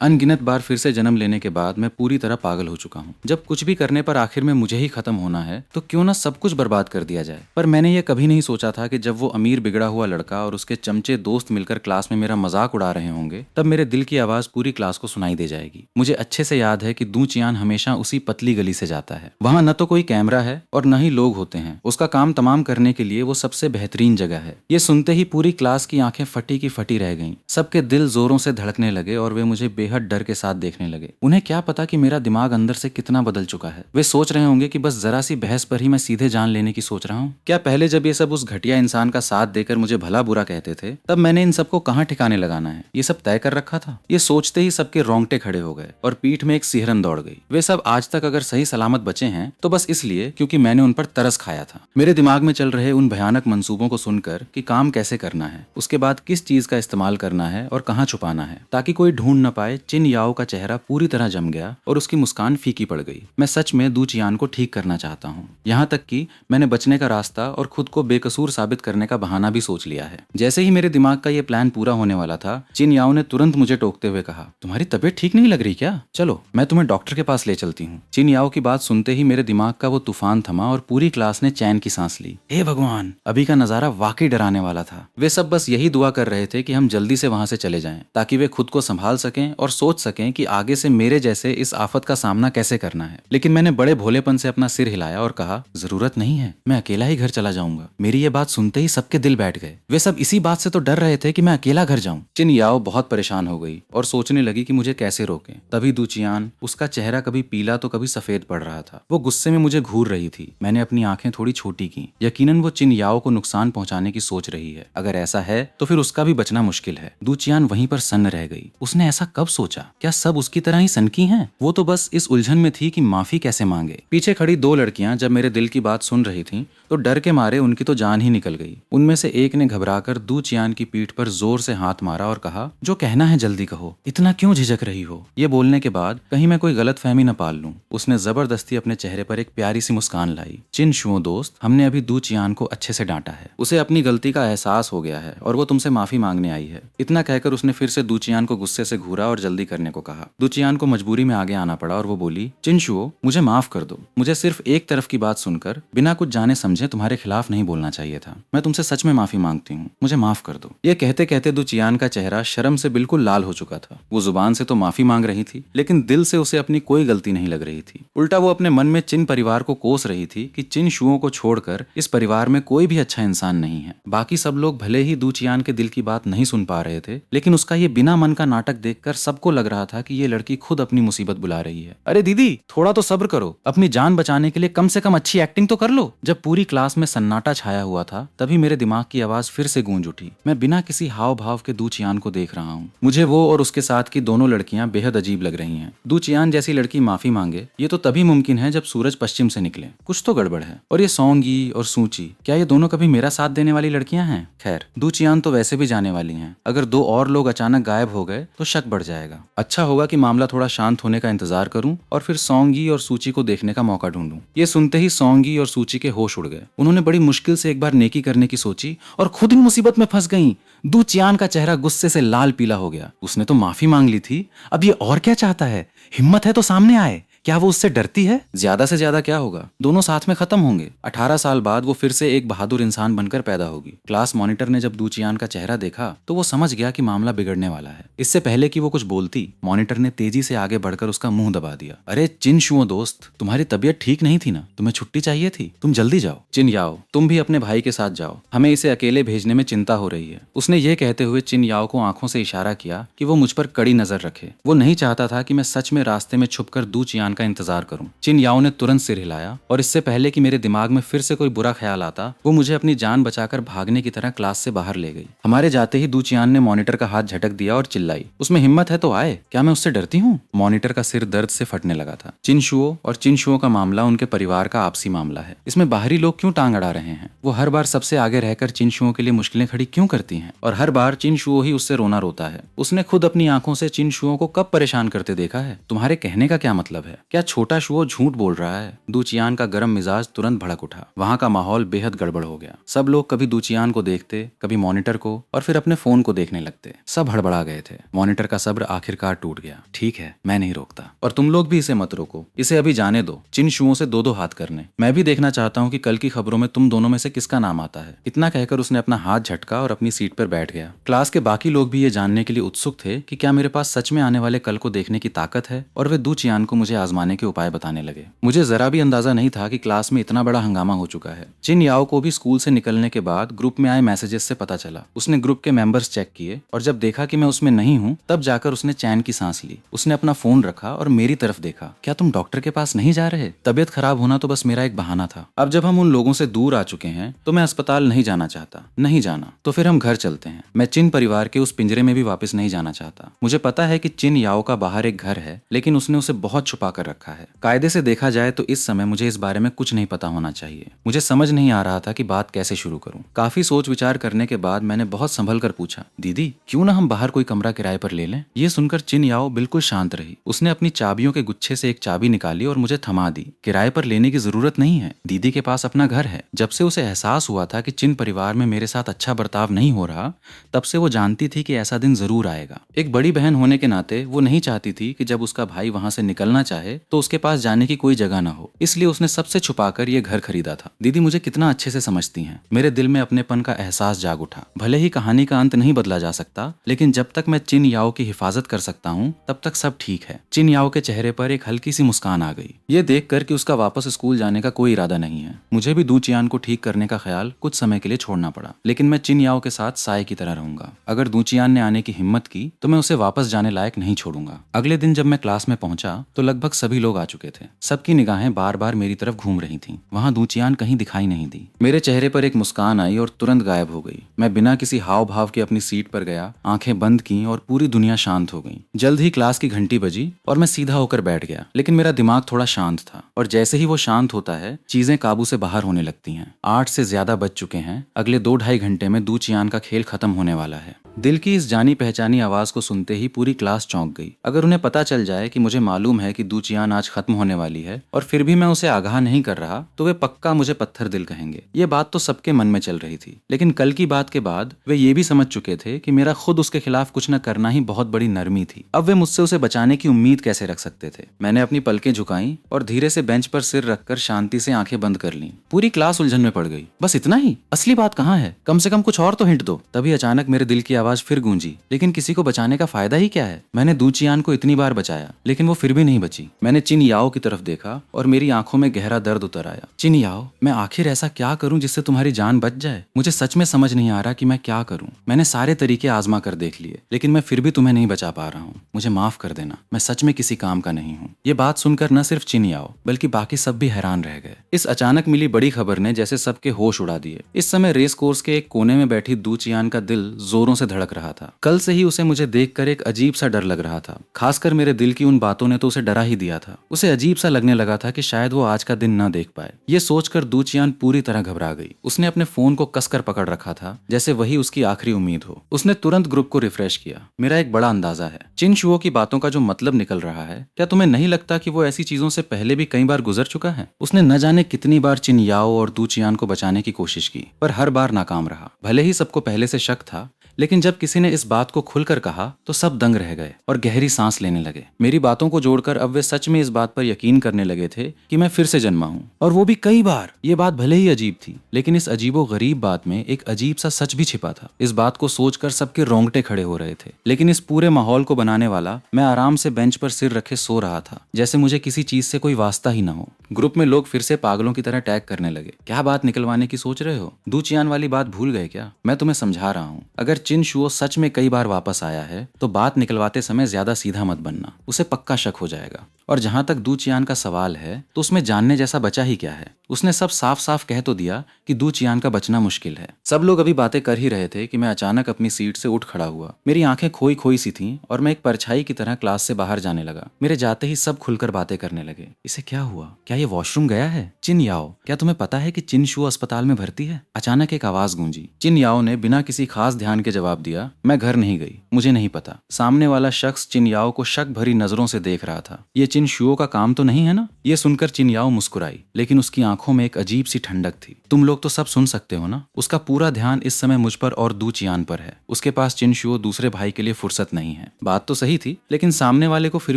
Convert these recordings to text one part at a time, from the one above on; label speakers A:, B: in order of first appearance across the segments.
A: अनगिनत बार फिर से जन्म लेने के बाद मैं पूरी तरह पागल हो चुका हूँ। जब कुछ भी करने पर आखिर में मुझे ही खत्म होना है तो क्यों ना सब कुछ बर्बाद कर दिया जाए। पर मैंने ये कभी नहीं सोचा था कि जब वो अमीर बिगड़ा हुआ लड़का और उसके चमचे दोस्त मिलकर क्लास में मेरा मजाक उड़ा रहे होंगे तब मेरे दिल की आवाज पूरी क्लास को सुनाई दे जाएगी। मुझे अच्छे से याद है कि दू चियान हमेशा उसी पतली गली से जाता है। वहां न तो कोई कैमरा है और न ही लोग होते हैं। उसका काम तमाम करने के लिए वो सबसे बेहतरीन जगह है। ये सुनते ही पूरी क्लास की आंखें फटी की फटी रह गईं। सबके दिल जोरों से धड़कने लगे और वे मुझे बेहद डर के साथ देखने लगे। उन्हें क्या पता कि मेरा दिमाग अंदर से कितना बदल चुका है। वे सोच रहे होंगे कि बस जरा सी बहस पर ही मैं सीधे जान लेने की सोच रहा हूँ। क्या पहले जब ये सब उस घटिया इंसान का साथ देकर मुझे भला बुरा कहते थे तब मैंने इन सबको कहाँ ठिकाने लगाना है ये सब तय कर रखा था। ये सोचते ही सबके रोंगटे खड़े हो गए और पीठ में एक सिहरन दौड़ गई। वे सब आज तक अगर सही सलामत बचे हैं तो बस इसलिए क्योंकि मैंने उन पर तरस खाया था। मेरे दिमाग में चल रहे उन भयानक मंसूबों को सुनकर कि काम कैसे करना है, उसके बाद किस चीज का इस्तेमाल करना है और कहाँ छुपाना है ताकि कोई ढूंढ न पाए, चिन याओ का चेहरा पूरी तरह जम गया और उसकी मुस्कान फीकी पड़ गई। मैं सच में दू चियान को ठीक करना चाहता हूँ। यहाँ तक कि मैंने बचने का रास्ता और खुद को बेकसूर साबित करने का बहाना भी सोच लिया है। जैसे ही मेरे दिमाग का ये प्लान पूरा होने वाला था, चिन याओ ने तुरंत मुझे टोकते हुए कहा, तुम्हारी तबीयत ठीक नहीं लग रही क्या? चलो मैं तुम्हें डॉक्टर के पास ले चलती हूँ। चिन याओ की बात सुनते ही मेरे दिमाग का वो तूफान थमा और पूरी क्लास ने चैन की सांस ली। हे भगवान, अभी का नजारा वाकई डराने वाला था। वे सब बस यही दुआ कर रहे थे कि हम जल्दी से वहां से चले जाएं ताकि वे खुद को संभाल सकें और सोच सकें कि आगे से मेरे जैसे इस आफत का सामना कैसे करना है। लेकिन मैंने बड़े भोलेपन से अपना सिर हिलाया और कहा, जरूरत नहीं है, मैं अकेला ही घर चला जाऊंगा। मेरी ये बात सुनते ही सबके दिल बैठ गए। वे सब इसी बात से तो डर रहे थे कि मैं अकेला घर जाऊं। चिन याओ बहुत परेशान हो गई और सोचने लगी कि मुझे कैसे रोकें। तभी दू चियान, उसका चेहरा कभी पीला तो कभी सफेद पड़ रहा था, वो गुस्से में मुझे घूर रही थी। मैंने अपनी आंखें थोड़ी छोटी की। यकीनन वो चिन याओ को नुकसान पहुंचाने की सोच रही है। अगर ऐसा है तो फिर उसका भी बचना मुश्किल है। दू चियान वहीं पर सन्न रह गई। उसने ऐसा कब सोचा? क्या सब उसकी तरह ही सनकी हैं? वो तो बस इस उलझन में थी कि माफी कैसे मांगे। पीछे खड़ी दो लड़कियां जब मेरे दिल की बात सुन रही थीं तो डर के मारे उनकी तो जान ही निकल गई। उनमें से एक ने घबराकर दू चियान की पीठ पर जोर से हाथ मारा और कहा, जो कहना है जल्दी कहो, इतना क्यों झिझक रही हो? ये बोलने के बाद कहीं मैं कोई गलत फहमी न पाल लूं, उसने जबरदस्ती अपने चेहरे पर एक प्यारी सी मुस्कान लाई। चिन शुओ दोस्त, हमने अभी दू चियान को अच्छे से डांटा है। उसे अपनी गलती का एहसास हो गया है और वो तुमसे माफी मांगने आई है। इतना कहकर उसने फिर से दू चियान को गुस्से से घूरा और जल्दी करने को कहा। दू चियान को मजबूरी में आगे आना पड़ा और वो बोली, चिन शुओ, मुझे माफ कर दो। मुझे सिर्फ एक तरफ की बात सुनकर बिना कुछ जाने समझे तुम्हारे खिलाफ नहीं बोलना चाहिए था। मैं तुमसे सच में माफी मांगती हूँ, मुझे माफ कर दो। ये कहते कहते दू चियान का चेहरा शर्म से बिल्कुल लाल हो चुका था। वो जुबान से तो माफी मांग रही थी लेकिन दिल से उसे अपनी कोई गलती नहीं लग रही थी। उल्टा वो अपने मन में चिन परिवार को कोस रही थी कि चिन शुओं को छोड़कर इस परिवार में कोई भी अच्छा इंसान नहीं है। बाकी सब लोग भले ही दू चियान के दिल की बात नहीं सुन पा रहे थे लेकिन उसका ये बिना मन का नाटक देखकर सबको लग रहा था कि ये लड़की खुद अपनी मुसीबत बुला रही है। अरे दीदी, थोड़ा तो सब्र करो, अपनी जान बचाने के लिए कम से कम अच्छी एक्टिंग तो कर लो। जब पूरी क्लास में सन्नाटा छाया हुआ था तभी मेरे दिमाग की आवाज फिर से गूंज उठी। मैं बिना किसी हाव भाव के दू चियान को देख रहा हूँ। मुझे वो और उसके साथ की दोनों लड़कियां बेहद अजीब लग रही हैं। दू चियान जैसी लड़की माफी मांगे ये तो तभी मुमकिन है जब सूरज पश्चिम से निकले। कुछ तो गड़बड़ है। और ये सोंगी और सूची, क्या ये दोनों कभी मेरा साथ देने वाली लड़कियां हैं? खैर, दू चियान तो वैसे भी जाने वाली हैं। अगर दो और लोग अचानक गायब हो गए तो शक बढ़ जाएगा। अच्छा होगा कि मामला थोड़ा शांत होने का इंतजार करूं और फिर सोंगी और सूची को देखने का मौका ढूंढूं। ये सुनते ही सोंगी और सूची के होश उड़ गए। उन्होंने बड़ी मुश्किल से एक बार नेकी करने की सोची और खुद ही मुसीबत में फंस गईं। दू चियान का चेहरा गुस्से से लाल पीला हो गया। उसने तो माफी मांग ली थी, अब ये और क्या चाहता है? हिम्मत है तो सामने आए। क्या वो उससे डरती है? ज्यादा से ज्यादा क्या होगा, दोनों साथ में खत्म होंगे। 18 साल बाद वो फिर से एक बहादुर इंसान बनकर पैदा होगी। क्लास मॉनिटर ने जब दू चियान का चेहरा देखा तो वो समझ गया कि मामला बिगड़ने वाला है। इससे पहले कि वो कुछ बोलती, मॉनिटर ने तेजी से आगे बढ़कर उसका मुंह दबा दिया। अरे चिन शुओ दोस्त, तुम्हारी तबीयत ठीक नहीं थी ना? तुम्हें छुट्टी चाहिए थी? तुम जल्दी जाओ। चिन याओ, तुम भी अपने भाई के साथ जाओ, हमें इसे अकेले भेजने में चिंता हो रही है। उसने ये कहते हुए चिन याओ को आंखों से इशारा किया कि वो मुझ पर कड़ी नजर रखे। वो नहीं चाहता था कि मैं सच में रास्ते में छुपकर दू चियान का इंतजार करूं। चिन याओ ने तुरंत सिर हिलाया और इससे पहले कि मेरे दिमाग में फिर से कोई बुरा ख्याल आता वो मुझे अपनी जान बचाकर भागने की तरह क्लास से बाहर ले गई। हमारे जाते ही दू चियान ने मॉनिटर का हाथ झटक दिया और चिल्लाई, उसमें हिम्मत है तो आए, क्या मैं उससे डरती हूँ? मॉनिटर का सिर दर्द से फटने लगा था। चिन शुओ और चिन शुओ का मामला उनके परिवार का आपसी मामला है। इसमें बाहरी लोग क्यों टांग अड़ा रहे हैं? वो हर बार सबसे आगे रहकर चिन शुओ के लिए मुश्किलें खड़ी क्यों करती हैं? और हर बार चिन शुओ ही उससे रोना रोता है। उसने खुद अपनी आंखों से चिन शुओ को कब परेशान करते देखा है? तुम्हारे कहने का क्या मतलब है? क्या छोटा शुओ झूठ बोल रहा है? दूचियान का गर्म मिजाज तुरंत भड़क उठा। वहाँ का माहौल बेहद गड़बड़ हो गया। सब लोग कभी दूचियान को देखते, कभी मॉनिटर को, और फिर अपने फोन को देखने लगते। सब हड़बड़ा गए थे। मॉनिटर का सब्र आखिरकार टूट गया। ठीक है, मैं नहीं रोकता, और तुम लोग भी इसे मत रोको। इसे अभी जाने दो। चिन शुओं से दो दो हाथ करने। मैं भी देखना चाहता हूँ कि कल की खबरों में तुम दोनों में से किसका नाम आता है। इतना कहकर उसने अपना हाथ झटका और अपनी सीट पर बैठ गया। क्लास के बाकी लोग भी ये जानने के लिए उत्सुक थे कि क्या मेरे पास सच में आने वाले कल को देखने की ताकत है, और वे दूचियान को मुझे आजमाने के उपाय बताने लगे। मुझे जरा भी अंदाजा नहीं था कि क्लास में इतना बड़ा हंगामा हो चुका है। चिन याओ को भी स्कूल से निकलने के बाद ग्रुप में आए मैसेजेस से पता चला। उसने ग्रुप के मेंबर्स चेक किए, और जब देखा कि मैं उसमें नहीं हूँ, तब जाकर उसने चैन की सांस ली। उसने अपना फोन रखा और मेरी तरफ देखा। क्या तुम डॉक्टर के पास नहीं जा रहे? तबियत खराब होना तो बस मेरा एक बहाना था। अब जब हम उन लोगों से दूर आ चुके हैं तो मैं अस्पताल नहीं जाना चाहता। नहीं जाना तो फिर हम घर चलते हैं। मैं चिन परिवार के उस पिंजरे में भी वापस नहीं जाना चाहता। मुझे पता है कि चिन याओ का बाहर एक घर है, लेकिन उसने उसे बहुत छुपा कर रखा है। कायदे से देखा जाए तो इस समय मुझे इस बारे में कुछ नहीं पता होना चाहिए। मुझे समझ नहीं आ रहा था कि बात कैसे शुरू करूं। काफी सोच विचार करने के बाद मैंने बहुत संभल कर पूछा, दीदी क्यों ना हम बाहर कोई कमरा किराए पर ले लें? ये सुनकर चिन याओ बिल्कुल शांत रही। उसने अपनी चाबियों के गुच्छे से एक चाबी निकाली और मुझे थमा दी। किराए पर लेने की जरूरत नहीं है, दीदी के पास अपना घर है। जब से उसे एहसास हुआ था कि चिन परिवार में मेरे साथ अच्छा बर्ताव नहीं हो रहा, तब से वो जानती थी कि ऐसा दिन जरूर आएगा। एक बड़ी बहन होने के नाते वो नहीं चाहती थी कि जब उसका भाई वहां से निकलना चाहे तो उसके पास जाने की कोई जगह ना हो। इसलिए उसने सबसे छुपाकर ये घर खरीदा था। दीदी मुझे कितना अच्छे से समझती हैं। मेरे दिल में अपनेपन का एहसास जाग उठा। भले ही कहानी का अंत नहीं बदला जा सकता, लेकिन जब तक मैं चिन याओ की हिफाजत कर सकता हूँ तब तक सब ठीक है। चिन याओ के चेहरे पर एक हल्की सी मुस्कान आ गई, ये देखकर कि उसका वापस स्कूल जाने का कोई इरादा नहीं है। मुझे भी दूचियान को ठीक करने का ख्याल कुछ समय के लिए छोड़ना पड़ा, लेकिन मैं चिन याओ के साथ साय की तरह रहूंगा। अगर दूचियान ने आने की हिम्मत की तो मैं उसे वापस जाने लायक नहीं छोड़ूंगा। अगले दिन जब मैं क्लास में पहुंचा तो लगभग सभी लोग आ चुके थे। सबकी निगाहें बार बार मेरी तरफ घूम रही थीं। वहां दूचियान कहीं दिखाई नहीं दी। मेरे चेहरे पर एक मुस्कान आई और तुरंत गायब हो गई। मैं बिना किसी हाव भाव के अपनी सीट पर गया, आंखें बंद की और पूरी दुनिया शांत हो गई। जल्द ही क्लास की घंटी बजी और मैं सीधा होकर बैठ गया, लेकिन मेरा दिमाग थोड़ा शांत था। और जैसे ही वो शांत होता है, चीजें काबू से बाहर होने लगती हैं। 8 से ज्यादा बज चुके हैं। अगले 2-2.5 घंटे में दूचियान का खेल खत्म होने वाला है। दिल की इस जानी पहचानी आवाज को सुनते ही पूरी क्लास चौंक गई। अगर उन्हें पता चल जाए कि मुझे मालूम है कि दूचियान आज खत्म होने वाली है और फिर भी मैं उसे आगाह नहीं कर रहा, तो वे पक्का मुझे पत्थर दिल कहेंगे। ये बात तो सबके मन में चल रही थी, लेकिन कल की बात के बाद वे ये भी समझ चुके थे कि मेरा खुद उसके खिलाफ कुछ न करना ही बहुत बड़ी नरमी थी। अब वे मुझसे उसे बचाने की उम्मीद कैसे रख सकते थे? मैंने अपनी पलकें झुकाई और धीरे से बेंच पर सिर रखकर शांति से आंखें बंद कर लीं। पूरी क्लास उलझन में पड़ गई। बस इतना ही? असली बात कहाँ है? कम से कम कुछ और तो हिंट दो। तभी अचानक मेरे दिल की आवाज फिर गूंजी, लेकिन किसी को बचाने का फायदा ही क्या है? मैंने दूचियान को इतनी बार बचाया, लेकिन वो फिर भी नहीं बची। मैंने चिन याओ की तरफ देखा और मेरी आंखों में गहरा दर्द उतर आया। चिन याओ, मैं आखिर ऐसा क्या करूं जिससे तुम्हारी जान बच जाए? मुझे सच में समझ नहीं आ रहा कि मैं क्या करूं। मैंने सारे तरीके आजमा कर देख लिए, लेकिन मैं फिर भी तुम्हें नहीं बचा पा रहा हूं। मुझे माफ कर देना, मैं सच में किसी काम का नहीं हूं। ये बात सुनकर न सिर्फ चिन याओ बल्कि बाकी सब भी हैरान रह गए। इस अचानक मिली बड़ी खबर ने जैसे सबके होश उड़ा दिए। इस समय रेस कोर्स के एक कोने में बैठी दूचियान का दिल जोरों से धड़क रहा था। कल से ही उसे मुझे देखकर एक अजीब सा डर लग रहा था। खासकर मेरे दिल की उन बातों ने तो उसे डरा ही दिया था। उसे अजीब सा लगने लगा था कि शायद वो आज का दिन न देख पाए। ये सोचकर दूचियान पूरी तरह घबरा गई। उसने अपने फोन को कसकर पकड़ रखा था, जैसे वही उसकी आखिरी उम्मीद हो। उसने तुरंत ग्रुप को रिफ्रेश किया। मेरा एक बड़ा अंदाजा है चिन शुओ की बातों का जो मतलब निकल रहा है। क्या तुम्हें नहीं लगता कि वो ऐसी चीजों से पहले भी कई बार गुजर चुका है? उसने न जाने कितनी बार चिन याओ और दूचियान को बचाने की कोशिश की, पर हर बार नाकाम रहा। भले ही सबको पहले से शक था, लेकिन जब किसी ने इस बात को खुलकर कहा तो सब दंग रह गए और गहरी सांस लेने लगे। मेरी बातों को जोड़कर अब वे सच में इस बात पर यकीन करने लगे थे कि मैं फिर से जन्मा हूँ, और वो भी कई बार। ये बात भले ही अजीब थी, लेकिन इस अजीबो गरीब बात में एक अजीब सा सच भी छिपा था। इस बात को सोचकर सबके रोंगटे खड़े हो रहे थे, लेकिन इस पूरे माहौल को बनाने वाला मैं आराम से बेंच पर सिर रखे सो रहा था, जैसे मुझे किसी चीज से कोई वास्ता ही न हो। ग्रुप में लोग फिर से पागलों की तरह टैग करने लगे। क्या बात निकलवाने की सोच रहे हो? दूचियान वाली बात भूल गए क्या? मैं तुम्हें समझा रहा हूँ। अगर चिन शुओ सच में कई बार वापस आया है तो बात निकलवाते समय ज्यादा सीधा मत बनना, उसे पक्का शक हो जाएगा। और जहां तक दूचियान का सवाल है तो उसमें जानने जैसा बचा ही क्या है। उसने सब साफ साफ कह तो दिया कि दूचियान का बचना मुश्किल है। सब लोग अभी बातें कर ही रहे थे कि मैं अचानक अपनी सीट से उठ खड़ा हुआ। मेरी आंखें खोई खोई सी थीं और मैं एक परछाई की तरह क्लास से बाहर जाने लगा। मेरे जाते ही सब खुलकर बातें करने लगे। इसे क्या हुआ? क्या ये वॉशरूम गया है? चिन याओ, क्या तुम्हें पता है कि चिन शू अस्पताल में भर्ती है? अचानक एक आवाज गूंजी। चिन याओ ने बिना किसी खास ध्यान के जवाब दिया, मैं घर नहीं गई, मुझे नहीं पता। सामने वाला शख्स चिन याओ को शक भरी नजरों से देख रहा था। ये चिन शुओ का काम तो नहीं है ना? ये सुनकर चिन याओ मुस्कुराई, लेकिन उसकी आंखों में एक अजीब सी ठंडक थी। तुम लोग तो सब सुन सकते हो ना? उसका पूरा ध्यान इस समय मुझ पर और दू चियान पर है। उसके पास चिन शुओ दूसरे भाई के लिए फुर्सत नहीं है। बात तो सही थी, लेकिन सामने वाले को फिर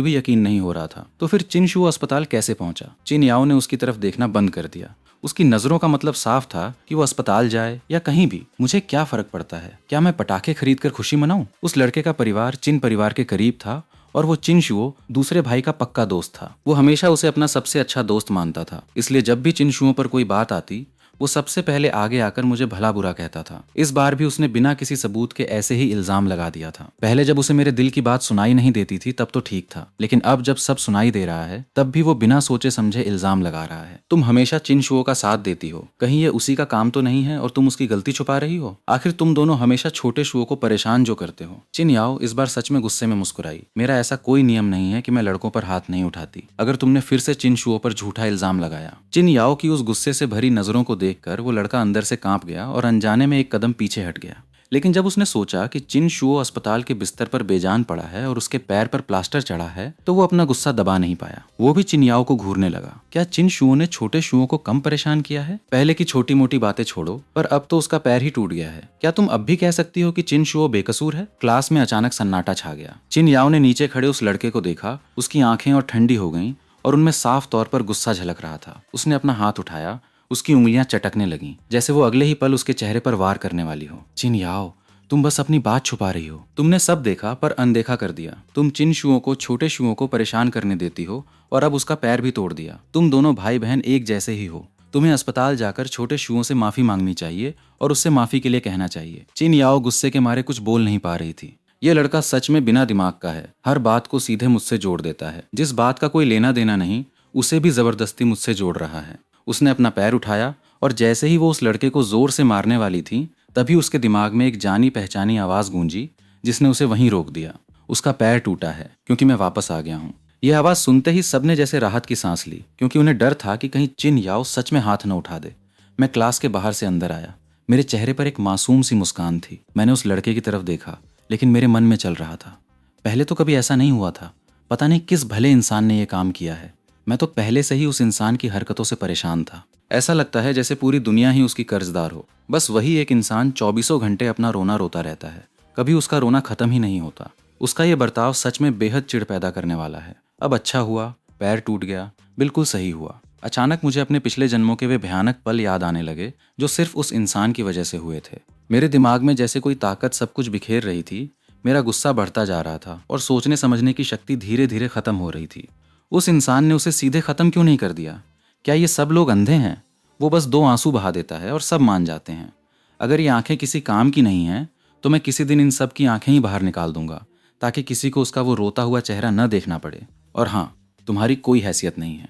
A: भी यकीन नहीं हो रहा था। तो फिर चिन शुओ अस्पताल कैसे पहुंचा? चिन याओ ने उसकी तरफ देखना बंद कर दिया। उसकी नजरों का मतलब साफ था कि वो अस्पताल जाए या कहीं भी, मुझे क्या फर्क पड़ता है? क्या मैं पटाखे खरीद कर खुशी मनाऊं? उस लड़के का परिवार चिन परिवार के करीब था और वो चिन शुओ दूसरे भाई का पक्का दोस्त था। वो हमेशा उसे अपना सबसे अच्छा दोस्त मानता था, इसलिए जब भी चिन शुओ पर कोई बात आती वो सबसे पहले आगे आकर मुझे भला बुरा कहता था। इस बार भी उसने बिना किसी सबूत के ऐसे ही इल्जाम लगा दिया था। पहले जब उसे मेरे दिल की बात सुनाई नहीं देती थी तब तो ठीक था, लेकिन अब जब सब सुनाई दे रहा है तब भी वो बिना सोचे समझे इल्जाम लगा रहा है। तुम हमेशा चिन शुओ का साथ देती हो, कहीं ये उसी का काम तो नहीं है और तुम उसकी गलती छुपा रही हो? आखिर तुम दोनों हमेशा छोटे शुओ को परेशान जो करते हो। चिन याओ इस बार सच में गुस्से में मुस्कुराई। मेरा ऐसा कोई नियम नहीं है कि मैं लड़कों पर हाथ नहीं उठाती। अगर तुमने फिर से चिन शुओ पर झूठा इल्जाम लगाया। चिन याओ की उस गुस्से से भरी नजरों को देखकर वो लड़का अंदर से कांप गया और अनजाने में एक कदम पीछे हट गया। लेकिन जब उसने सोचा कि चिन शुओ अस्पताल के बिस्तर पर बेजान पड़ा है और उसके पैर पर प्लास्टर चढ़ा है, तो वो अपना गुस्सा दबा नहीं पाया। वो भी चिन याओ को घूरने लगा। क्या चिन शुओ ने छोटे शुओ को कम परेशान किया है? पहले की छोटी मोटी बातें छोड़ो, पर अब तो उसका पैर ही टूट गया है। क्या तुम अब भी कह सकती हो कि चिन शुओ बेकसूर है? क्लास में अचानक सन्नाटा छा गया। चिन याओ ने नीचे खड़े उस लड़के को देखा। उसकी आंखें और ठंडी हो गईं और उनमें साफ तौर पर गुस्सा झलक रहा था। उसने अपना हाथ उठाया। उसकी उंगलियां चटकने लगीं, जैसे वो अगले ही पल उसके चेहरे पर वार करने वाली हो। चिन याओ, तुम बस अपनी बात छुपा रही हो। तुमने सब देखा पर अनदेखा कर दिया। तुम चिन शुओ को छोटे शुओ को परेशान करने देती हो और अब उसका पैर भी तोड़ दिया। तुम दोनों भाई बहन एक जैसे ही हो। तुम्हें अस्पताल जाकर छोटे शुओं से माफी मांगनी चाहिए और उससे माफी के लिए कहना चाहिए। चिन याओ गुस्से के मारे कुछ बोल नहीं पा रही थी। ये लड़का सच में बिना दिमाग का है। हर बात को सीधे मुझसे जोड़ देता है। जिस बात का कोई लेना देना नहीं, उसे भी जबरदस्ती मुझसे जोड़ रहा है। उसने अपना पैर उठाया और जैसे ही वो उस लड़के को जोर से मारने वाली थी, तभी उसके दिमाग में एक जानी पहचानी आवाज गूंजी जिसने उसे वहीं रोक दिया। उसका पैर टूटा है क्योंकि मैं वापस आ गया हूँ। यह आवाज सुनते ही सबने जैसे राहत की सांस ली, क्योंकि उन्हें डर था कि कहीं चिन याओ सच में हाथ न उठा दे। मैं क्लास के बाहर से अंदर आया। मेरे चेहरे पर एक मासूम सी मुस्कान थी। मैंने उस लड़के की तरफ देखा, लेकिन मेरे मन में चल रहा था, पहले तो कभी ऐसा नहीं हुआ था। पता नहीं किस भले इंसान ने यह काम किया है। मैं तो पहले से ही उस इंसान की हरकतों से परेशान था। ऐसा लगता है जैसे पूरी दुनिया ही उसकी कर्जदार हो। बस वही एक इंसान 24 घंटे अपना रोना रोता रहता है, कभी उसका रोना खत्म ही नहीं होता। उसका ये बर्ताव सच में बेहद चिढ़ पैदा करने वाला है। अब अच्छा हुआ, पैर टूट गया, बिल्कुल सही हुआ। अचानक मुझे अपने पिछले जन्मों के वे भयानक पल याद आने लगे जो सिर्फ उस इंसान की वजह से हुए थे। मेरे दिमाग में जैसे कोई ताकत सब कुछ बिखेर रही थी। मेरा गुस्सा बढ़ता जा रहा था और सोचने समझने की शक्ति धीरे धीरे खत्म हो रही थी। उस इंसान ने उसे सीधे खत्म क्यों नहीं कर दिया? क्या ये सब लोग अंधे हैं? वो बस 2 आंसू बहा देता है और सब मान जाते हैं। अगर ये आंखें किसी काम की नहीं हैं, तो मैं किसी दिन इन सब की आंखें ही बाहर निकाल दूंगा, ताकि किसी को उसका वो रोता हुआ चेहरा न देखना पड़े। और हाँ, तुम्हारी कोई हैसियत नहीं है।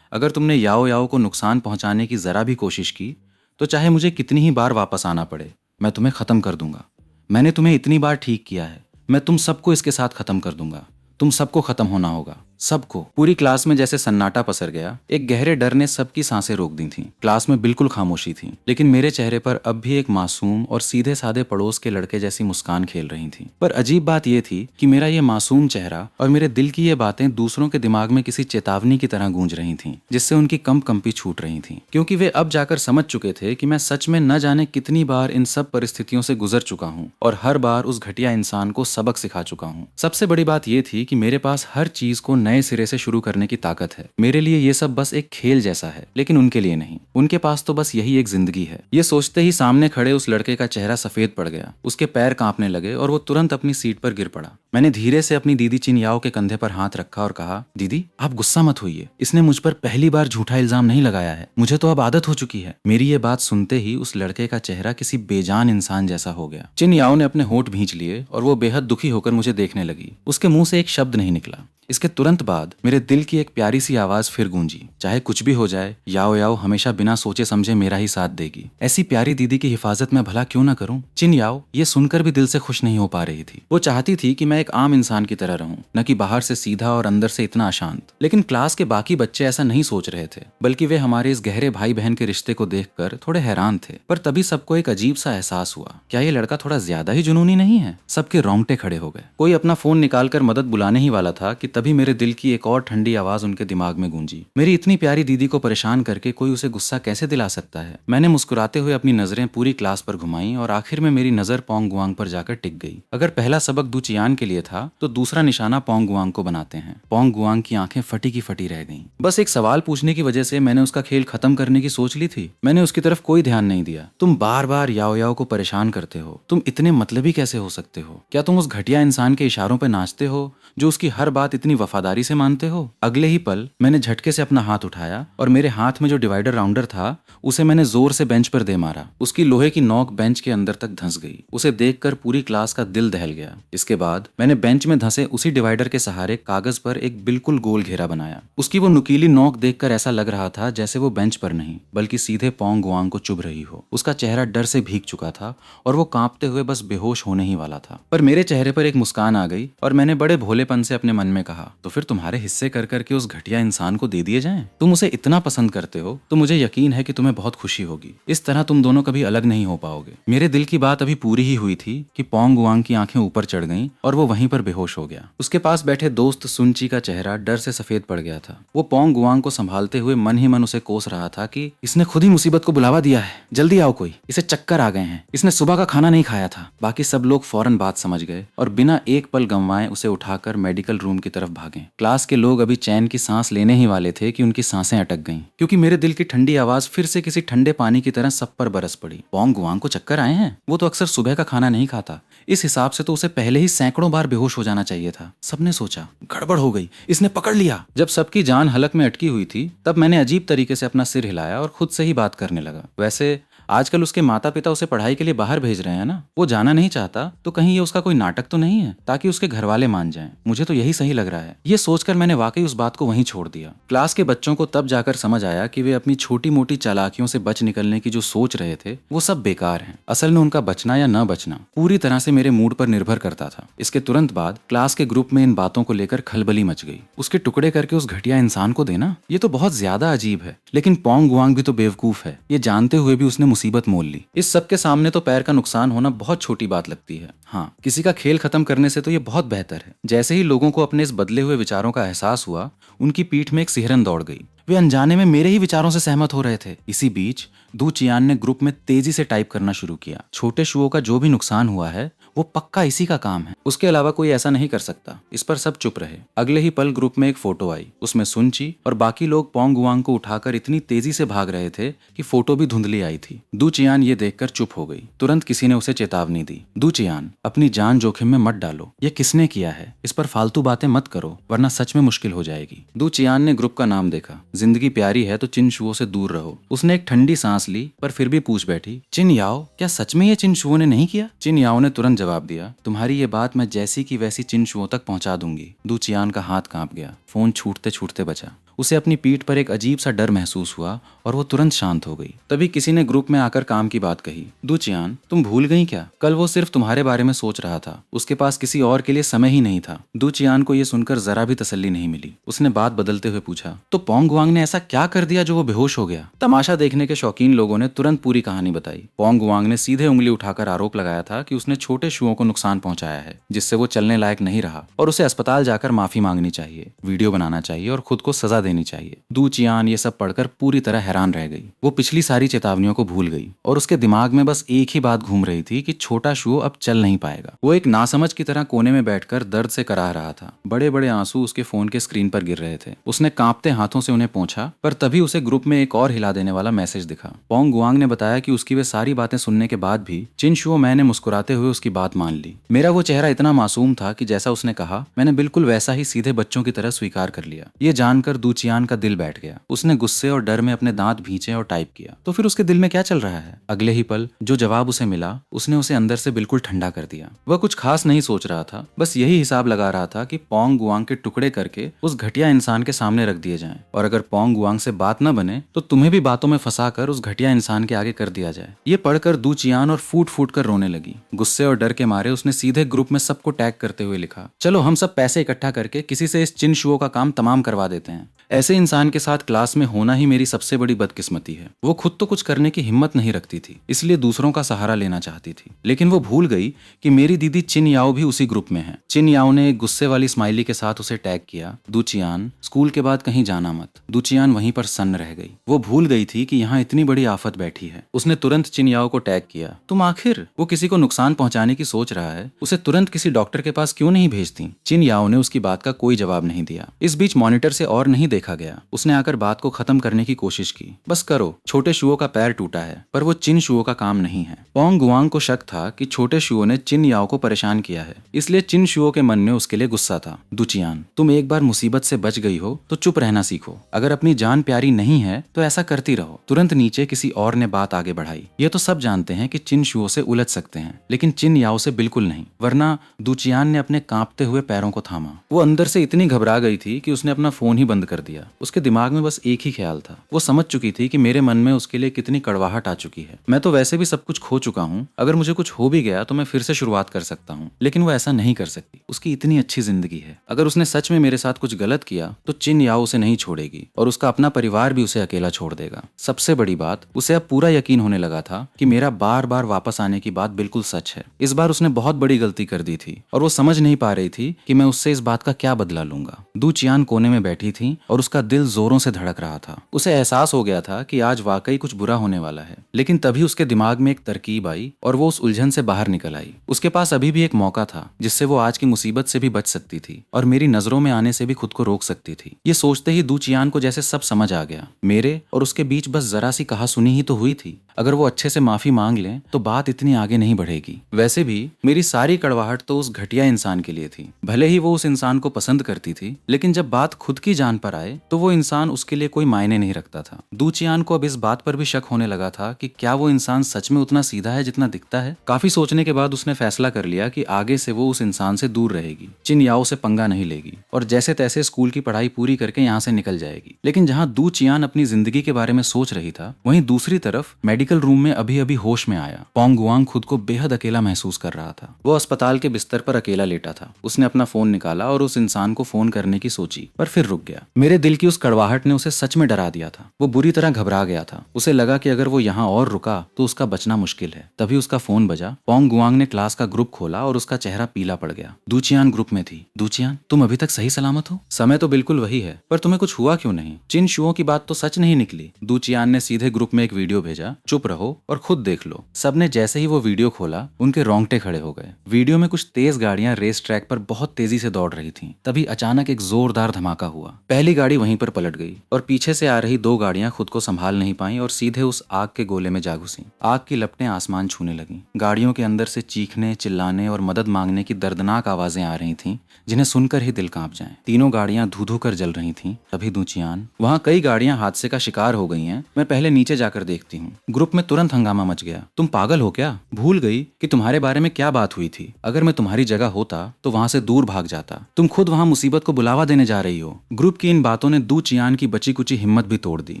A: अगर तुमने याओ याओ को नुकसान पहुंचाने की जरा भी कोशिश की, तो चाहे मुझे कितनी ही बार वापस आना पड़े, मैं तुम्हें खत्म कर दूंगा। मैंने तुम्हें इतनी बार ठीक किया है, मैं तुम सबको इसके साथ खत्म कर दूंगा। तुम सबको खत्म होना होगा, सबको। पूरी क्लास में जैसे सन्नाटा पसर गया। एक गहरे डर ने सबकी सांसें रोक दी थीं। क्लास में बिल्कुल खामोशी थी, लेकिन मेरे चेहरे पर अब भी एक मासूम और सीधे साधे पड़ोस के लड़के जैसी मुस्कान खेल रही थी। पर अजीब बात यह थी कि मेरा ये मासूम चेहरा और मेरे दिल की ये बातें दूसरों के दिमाग में किसी चेतावनी की तरह गूंज रही थीं, जिससे उनकी कंपी छूट रही थी। क्योंकि वे अब जाकर समझ चुके थे कि मैं सच में न जाने कितनी बार इन सब परिस्थितियों से गुजर चुका हूँ और हर बार उस घटिया इंसान को सबक सिखा चुका हूँ। सबसे बड़ी बात यह थी कि मेरे पास हर चीज को नए सिरे से शुरू करने की ताकत है। मेरे लिए ये सब बस एक खेल जैसा है, लेकिन उनके लिए नहीं। उनके पास तो बस यही एक जिंदगी है। ये सोचते ही सामने खड़े उस लड़के का चेहरा सफेद पड़ गया। उसके पैर कांपने लगे और वो तुरंत अपनी सीट पर गिर पड़ा। मैंने धीरे से अपनी दीदी चिन याओ के कंधे पर हाथ रखा और कहा, दीदी आप गुस्सा मत होइए, इसने मुझ पर पहली बार झूठा इल्जाम नहीं लगाया है, मुझे तो अब आदत हो चुकी है। मेरी ये बात सुनते ही उस लड़के का चेहरा किसी बेजान इंसान जैसा हो गया। चिन याओ ने अपने होंठ भींच लिए और वो बेहद दुखी होकर मुझे देखने लगी। उसके मुंह से एक शब्द नहीं निकला। इसके तुरंत बाद मेरे दिल की एक प्यारी सी आवाज फिर गूंजी, चाहे कुछ भी हो जाए, याओ याओ हमेशा बिना सोचे समझे मेरा ही साथ देगी। ऐसी प्यारी दीदी की हिफाजत मैं भला क्यों ना करूं। चिन याओ ये सुनकर भी दिल से खुश नहीं हो पा रही थी। वो चाहती थी कि मैं एक आम इंसान की तरह रहूं, न कि बाहर से सीधा और अंदर से इतना अशांत। लेकिन क्लास के बाकी बच्चे ऐसा नहीं सोच रहे थे, बल्कि वे हमारे इस गहरे भाई बहन के रिश्ते को देखकर थोड़े हैरान थे। पर तभी सबको एक अजीब सा एहसास हुआ, क्या ये लड़का थोड़ा ज्यादा ही जुनूनी नहीं है। सबके रोंगटे खड़े हो गए। कोई अपना फोन निकालकर मदद बुलाने ही वाला था कि तभी मेरे दिल की एक और ठंडी आवाज उनके दिमाग में गूंजी। मेरी इतनी प्यारी दीदी को परेशान करके कोई उसे गुस्सा कैसे दिला सकता है। मैंने मुस्कुराते हुए अपनी नजरें पूरी क्लास पर घुमाई और आखिर में मेरी नजर पोंग गुआंग पर जाकर टिक गई। अगर पहला सबक दू चियान के लिए था तो दूसरा निशाना पोंग गुआंग को बनाते हैं। पोंग गुआंग की आंखें फटी की फटी रह गईं। बस एक सवाल पूछने की वजह से मैंने उसका खेल खत्म करने की सोच ली थी। मैंने उसकी तरफ कोई ध्यान नहीं दिया। तुम बार बार याओ याओ को परेशान करते हो, तुम इतने मतलबी कैसे हो सकते हो। क्या तुम उस घटिया इंसान के इशारों पर नाचते हो जो उसकी हर बात इतनी वफादारी से मानते हो। अगले ही पल मैंने झटके से अपना हाथ उठाया और मेरे हाथ में जो डिवाइडर राउंडर था उसे मैंने जोर से बेंच पर दे मारा। उसकी लोहे की नोक बेंच के अंदर तक धंस गई। उसे देखकर पूरी क्लास का दिल दहल गया। इसके बाद मैंने बेंच में धंसे उसी डिवाइडर के सहारे कागज पर एक बिल्कुल गोल घेरा बनाया। उसकी वो नुकीली नोक देखकर ऐसा लग रहा था जैसे वो बेंच पर नहीं बल्कि सीधे पोंग गुआंग को चुभ रही हो। उसका चेहरा डर से भीग चुका था और वो कांपते हुए बस बेहोश होने ही वाला था। पर मेरे चेहरे पर एक मुस्कान आ गई और मैंने बड़े भोलेपन से अपने मन में कहा, तो फिर तुम्हारे हिस्से कर करके उस घटिया इंसान को दे दिए जाएं। तुम उसे इतना पसंद करते हो तो मुझे यकीन है कि तुम्हें बहुत खुशी होगी। इस तरह तुम दोनों कभी अलग नहीं हो पाओगे। मेरे दिल की बात अभी पूरी ही हुई थी कि पोंग गुआंग की आंखें ऊपर चढ़ गईं और वो वहीं पर बेहोश हो गया। उसके पास बैठे दोस्त सुनची का चेहरा डर से सफेद पड़ गया था। वो पोंग गुआंग को संभालते हुए मन ही मन उसे कोस रहा था कि इसने खुद ही मुसीबत को बुलावा दिया है, जल्दी आओ कोई, इसे चक्कर आ गए हैं, इसने सुबह का खाना नहीं खाया था। बाकी सब लोग फौरन बात समझ गए और बिना एक पल गंवाए उसे उठाकर मेडिकल रूम की तरफ भागे। क्लास के लोग अभी चैन की सांस लेने ही वाले थे कि उनकी सांसें अटक गईं, क्योंकि मेरे दिल की ठंडी आवाज फिर से किसी ठंडे पानी की तरह सब पर बरस पड़ी। पोंग गुआंग को चक्कर आए हैं? वो तो अक्सर सुबह का खाना नहीं खाता। इस हिसाब से तो उसे पहले ही सैकड़ों बार बेहोश हो जाना चाहिए था। सबने सोचा गड़बड़ हो गई, इसने पकड़ लिया। जब सबकी जान हलक में अटकी हुई थी तब मैंने अजीब तरीके से अपना सिर हिलाया और खुद से ही बात करने लगा। वैसे आजकल उसके माता पिता उसे पढ़ाई के लिए बाहर भेज रहे हैं ना, वो जाना नहीं चाहता तो कहीं ये उसका कोई नाटक तो नहीं है ताकि उसके घर वाले मान जाएं। मुझे तो यही सही लग रहा है। ये सोचकर मैंने वाकई उस बात को वहीं छोड़ दिया। क्लास के बच्चों को तब जाकर समझ आया कि वे अपनी छोटी मोटी चालाकियों से बच निकलने की जो सोच रहे थे वो सब बेकार है। असल में उनका बचना या न बचना पूरी तरह से मेरे मूड पर निर्भर करता था। इसके तुरंत बाद क्लास के ग्रुप में इन बातों को लेकर खलबली मच गई। उसके टुकड़े करके उस घटिया इंसान को देना, ये तो बहुत ज्यादा अजीब है। लेकिन पोंग गुआंग भी तो बेवकूफ है। ये जानते हुए भी उसने मुसीबत मोल ली। इस सब के सामने तो पैर का नुकसान होना बहुत छोटी बात लगती है। हाँ, किसी का खेल खत्म करने से तो ये बहुत बेहतर है। जैसे ही लोगों को अपने इस बदले हुए विचारों का एहसास हुआ, उनकी पीठ में एक सिहरन दौड़ गई। वे अनजाने में मेरे ही विचारों से सहमत हो रहे थे। इसी बीच दू चियान ने ग्रुप में तेजी से टाइप करना शुरू किया। छोटे शुओं का जो भी नुकसान हुआ है वो पक्का इसी का काम है, उसके अलावा कोई ऐसा नहीं कर सकता। इस पर सब चुप रहे। अगले ही पल ग्रुप में एक फोटो आई। उसमें सुनची और बाकी लोग पोंग गुआंग को उठाकर इतनी तेजी से भाग रहे थे कि फोटो भी धुंधली आई थी। दू चियान ये देखकर चुप हो गई। तुरंत किसी ने उसे चेतावनी दी, दू चियान अपनी जान जोखिम में मत डालो। ये किसने किया है, इस पर फालतू बातें मत करो वरना सच में मुश्किल हो जाएगी। दू चियान ने ग्रुप का नाम देखा। जिंदगी प्यारी है तो चिन शुओं से दूर रहो। उसने एक ठंडी सांस ली पर फिर भी पूछ बैठी, चिन याओ क्या सच में ये चिन शुओं ने नहीं किया? चिन याओ ने तुरंत जवाब दिया, तुम्हारी ये बात मैं जैसी की वैसी चिन शुओं तक पहुंचा दूंगी। दू चियान का हाथ कांप गया। फोन छूटते छूटते बचा। उसे अपनी पीठ पर एक अजीब सा डर महसूस हुआ और वो तुरंत शांत हो गई। तभी किसी ने ग्रुप में आकर काम की बात कही, दू चियान तुम भूल गई क्या? कल वो सिर्फ तुम्हारे बारे में सोच रहा था, उसके पास किसी और के लिए समय ही नहीं था। दू चियान को ये सुनकर जरा भी तसल्ली नहीं मिली। उसने बात बदलते हुए पूछा, तो पोंग गुआंग ने ऐसा क्या कर दिया जो वो बेहोश हो गया? तमाशा देखने के शौकीन लोगों ने तुरंत पूरी कहानी बताई। पोंग गुआंग ने सीधे उंगली उठाकर आरोप लगाया था कि उसने छोटे शुओं को नुकसान पहुंचाया है, जिससे वो चलने लायक नहीं रहा और उसे अस्पताल जाकर माफी मांगनी चाहिए, वीडियो बनाना चाहिए और खुद को सजा देनी चाहिए। दू चियान ये सब पढ़कर पूरी तरह हैरान रह गई। वो पिछली सारी चेतावनियों को भूल गई और उसके दिमाग में बस एक ही बात घूम रही थी कि छोटा शुओ अब चल नहीं पाएगा। वो एक नासमझ की तरह कोने में बैठकर दर्द से कराह रहा था। बड़े बड़े आंसू उसके फोन के स्क्रीन पर गिर रहे थे। उसने कांपते हाथों से उन्हें पोंछा, पर तभी उसे ग्रुप में एक और हिला देने वाला मैसेज दिखा। पोंग गुआंग ने बताया कि उसकी वे सारी बातें सुनने के बाद भी चिन शुओ मैन ने मुस्कुराते हुए उसकी बात मान ली। मेरा वो चेहरा इतना मासूम था कि जैसा उसने कहा मैंने बिल्कुल वैसा ही सीधे बच्चों की तरह स्वीकार कर लिया। ये जानकर दू चियान का दिल बैठ गया। उसने गुस्से और डर में अपने दांत भींचे और टाइप किया। तो फिर उसके दिल में क्या चल रहा है? अगले ही पल जो जवाब उसे मिला उसने उसे अंदर से बिल्कुल ठंडा कर दिया। वह कुछ खास नहीं सोच रहा था, बस यही हिसाब लगा रहा था कि पोंग गुआंग के टुकड़े करके उस घटिया इंसान के सामने रख दिए जाएं, और अगर पोंग गुआंग से बात न बने तो तुम्हें भी बातों में फंसाकर उस घटिया इंसान के आगे कर दिया जाए। ये पढ़कर दू चियान और फूट फूट कर रोने लगी। गुस्से और डर के मारे उसने सीधे ग्रुप में सबको टैग करते हुए लिखा, चलो हम सब पैसे इकट्ठा करके किसी से इस चिन शुओ का काम तमाम करवा देते हैं। ऐसे इंसान के साथ क्लास में होना ही मेरी सबसे बड़ी बदकिस्मती है। वो खुद तो कुछ करने की हिम्मत नहीं रखती थी, इसलिए दूसरों का सहारा लेना चाहती थी। लेकिन वो भूल गई कि मेरी दीदी चिन याओ भी उसी ग्रुप में है। चिन याओ ने एक गुस्से वाली स्माइली के साथ उसे टैग किया, दू चियान स्कूल के बाद कहीं जाना मत। दू चियान वहीं पर सन्न रह गई। वो भूल गई थी कि यहाँ इतनी बड़ी आफत बैठी है। उसने तुरंत चिन याओ को टैग किया, तुम आखिर वो किसी को नुकसान पहुंचाने की सोच रहा है, उसे तुरंत किसी डॉक्टर के पास क्यों नहीं भेजती? चिन याओ ने उसकी बात का कोई जवाब नहीं दिया। इस बीच मॉनिटर से और नहीं देखा गया। उसने आकर बात को खत्म करने की कोशिश की, बस करो, छोटे शुओ का पैर टूटा है। पर वो चिन शुओ का काम नहीं है। पोंग गुआंग को शक था कि छोटे शुओ ने चिन याओ को परेशान किया है, इसलिए चिन शुओ के मन में उसके लिए गुस्सा था। दू चियान, तुम एक बार मुसीबत से बच गई हो तो चुप रहना सीखो। अगर अपनी जान प्यारी नहीं है तो ऐसा करती रहो। तुरंत नीचे किसी और ने बात आगे बढ़ाई, ये तो सब जानते हैं कि चिन शुओ से उलझ सकते हैं, लेकिन चिन याओ से बिल्कुल नहीं, वरना दू चियान ने अपने कांपते हुए पैरों को थामा। वो अंदर से इतनी घबरा गई थी कि उसने अपना फोन ही बंद कर दिया। उसके दिमाग में बस एक ही ख्याल था। वो समझ चुकी थी कि मेरे मन में उसके लिए कितनी कड़वाहट आ चुकी है। मैं तो वैसे भी सब कुछ खो चुका हूँ, अगर मुझे कुछ हो भी गया तो मैं फिर से शुरुआत कर सकता हूँ, लेकिन वो ऐसा नहीं कर सकती। उसकी इतनी अच्छी जिंदगी है। अगर उसने सच में मेरे साथ कुछ गलत किया तो चिन याओ उसे नहीं छोड़ेगी और उसका अपना परिवार भी उसे अकेला छोड़ देगा। सबसे बड़ी बात, उसे अब पूरा यकीन होने लगा था कि मेरा बार बार वापस आने की बात बिल्कुल सच है। इस बार उसने बहुत बड़ी गलती कर दी थी और वो समझ नहीं पा रही थी कि मैं उससे इस बात का क्या बदला लूंगा। दू चियान कोने में बैठी थी और उसका दिल जोरों से धड़क रहा था। उसे एहसास हो गया था कि आज वाकई कुछ बुरा होने वाला है, लेकिन तभी उसके दिमाग में एक तरकीब आई और वो उस उलझन से बाहर निकल आई। उसके पास अभी भी एक मौका था जिससे वो आज की मुसीबत से भी बच सकती थी और मेरी नजरों में आने से भी खुद को रोक सकती थी। ये सोचते ही दू चियान को जैसे सब समझ आ गया। मेरे और उसके बीच बस जरा सी कहा सुनी ही तो हुई थी। अगर वो अच्छे से माफी मांग लें तो बात इतनी आगे नहीं बढ़ेगी। वैसे भी मेरी सारी कड़वाहट तो उस घटिया इंसान के लिए थी। भले ही वो उस इंसान को पसंद करती थी, लेकिन जब बात खुद की जान पर आए तो वो इंसान उसके लिए कोई मायने नहीं रखता था। दू चियान को अब इस बात पर भी शक होने लगा था कि क्या वो इंसान सच में उतना सीधा है जितना दिखता है। काफी सोचने के बाद उसने फैसला कर लिया कि आगे से वो उस इंसान से दूर रहेगी, चिन याओ से पंगा नहीं लेगी और जैसे तैसे स्कूल की पढ़ाई पूरी करके यहाँ से निकल जाएगी। लेकिन जहाँ दू चियान अपनी जिंदगी के बारे में सोच रही था, वहीं दूसरी तरफ मेडिकल रूम में अभी अभी होश में आया पोंग गुआंग खुद को बेहद अकेला महसूस कर रहा था। वो अस्पताल के बिस्तर पर अकेला लेटा था। उसने अपना फोन निकाला और उस इंसान को फोन करने की सोची, पर फिर रुक गया। मेरे दिल की उस कड़वाहट ने उसे सच में डरा दिया था। वो बुरी तरह घबरा गया था। उसे लगा कि अगर वो यहाँ और रुका तो उसका बचना मुश्किल है। तभी उसका फोन बजा। पोंग गुआंग ने क्लास का ग्रुप खोला और उसका चेहरा पीला पड़ गया। दू चियान ग्रुप में थी। दू चियान, तुम अभी तक सही सलामत हो? समय तो बिल्कुल वही है, पर तुम्हें कुछ हुआ क्यों नहीं? चिन शुओ की बात तो सच नहीं निकली। दू चियान ने सीधे ग्रुप में एक वीडियो भेजा, चुप रहो और खुद देख लो। सबने जैसे ही वो वीडियो खोला उनके रोंगटे खड़े हो गए। वीडियो में कुछ तेज गाड़ियां रेस ट्रैक पर बहुत तेजी से दौड़ रही थीं। तभी अचानक एक जोरदार धमाका हुआ। पहली गाड़ी वहीं पर पलट गई और पीछे से आ रही दो गाड़ियां खुद को संभाल नहीं पाईं और सीधे उस आग के गोले में जा घुसीं। आग की लपटें आसमान छूने लगीं। गाड़ियों के अंदर से चीखने, चिल्लाने और मदद मांगने की दर्दनाक आवाजें आ रही थीं, जिन्हें सुनकर ही दिल कांप जाए। तीनों गाड़ियां धू धू कर जल रही थीं। तभी दू चियान, वहाँ कई गाड़ियां हादसे का शिकार हो गई हैं, मैं पहले नीचे जाकर देखती हूँ। ग्रुप में तुरंत हंगामा मच गया। तुम पागल हो क्या? भूल गई कि तुम्हारे बारे में क्या बात हुई थी? अगर मैं तुम्हारी जगह होता तो वहाँ से दूर भाग जाता। तुम खुद वहाँ मुसीबत को बुलावा देने जा रही हो। ग्रुप की इन बातों ने दू चियान की बची कुची हिम्मत भी तोड़ दी।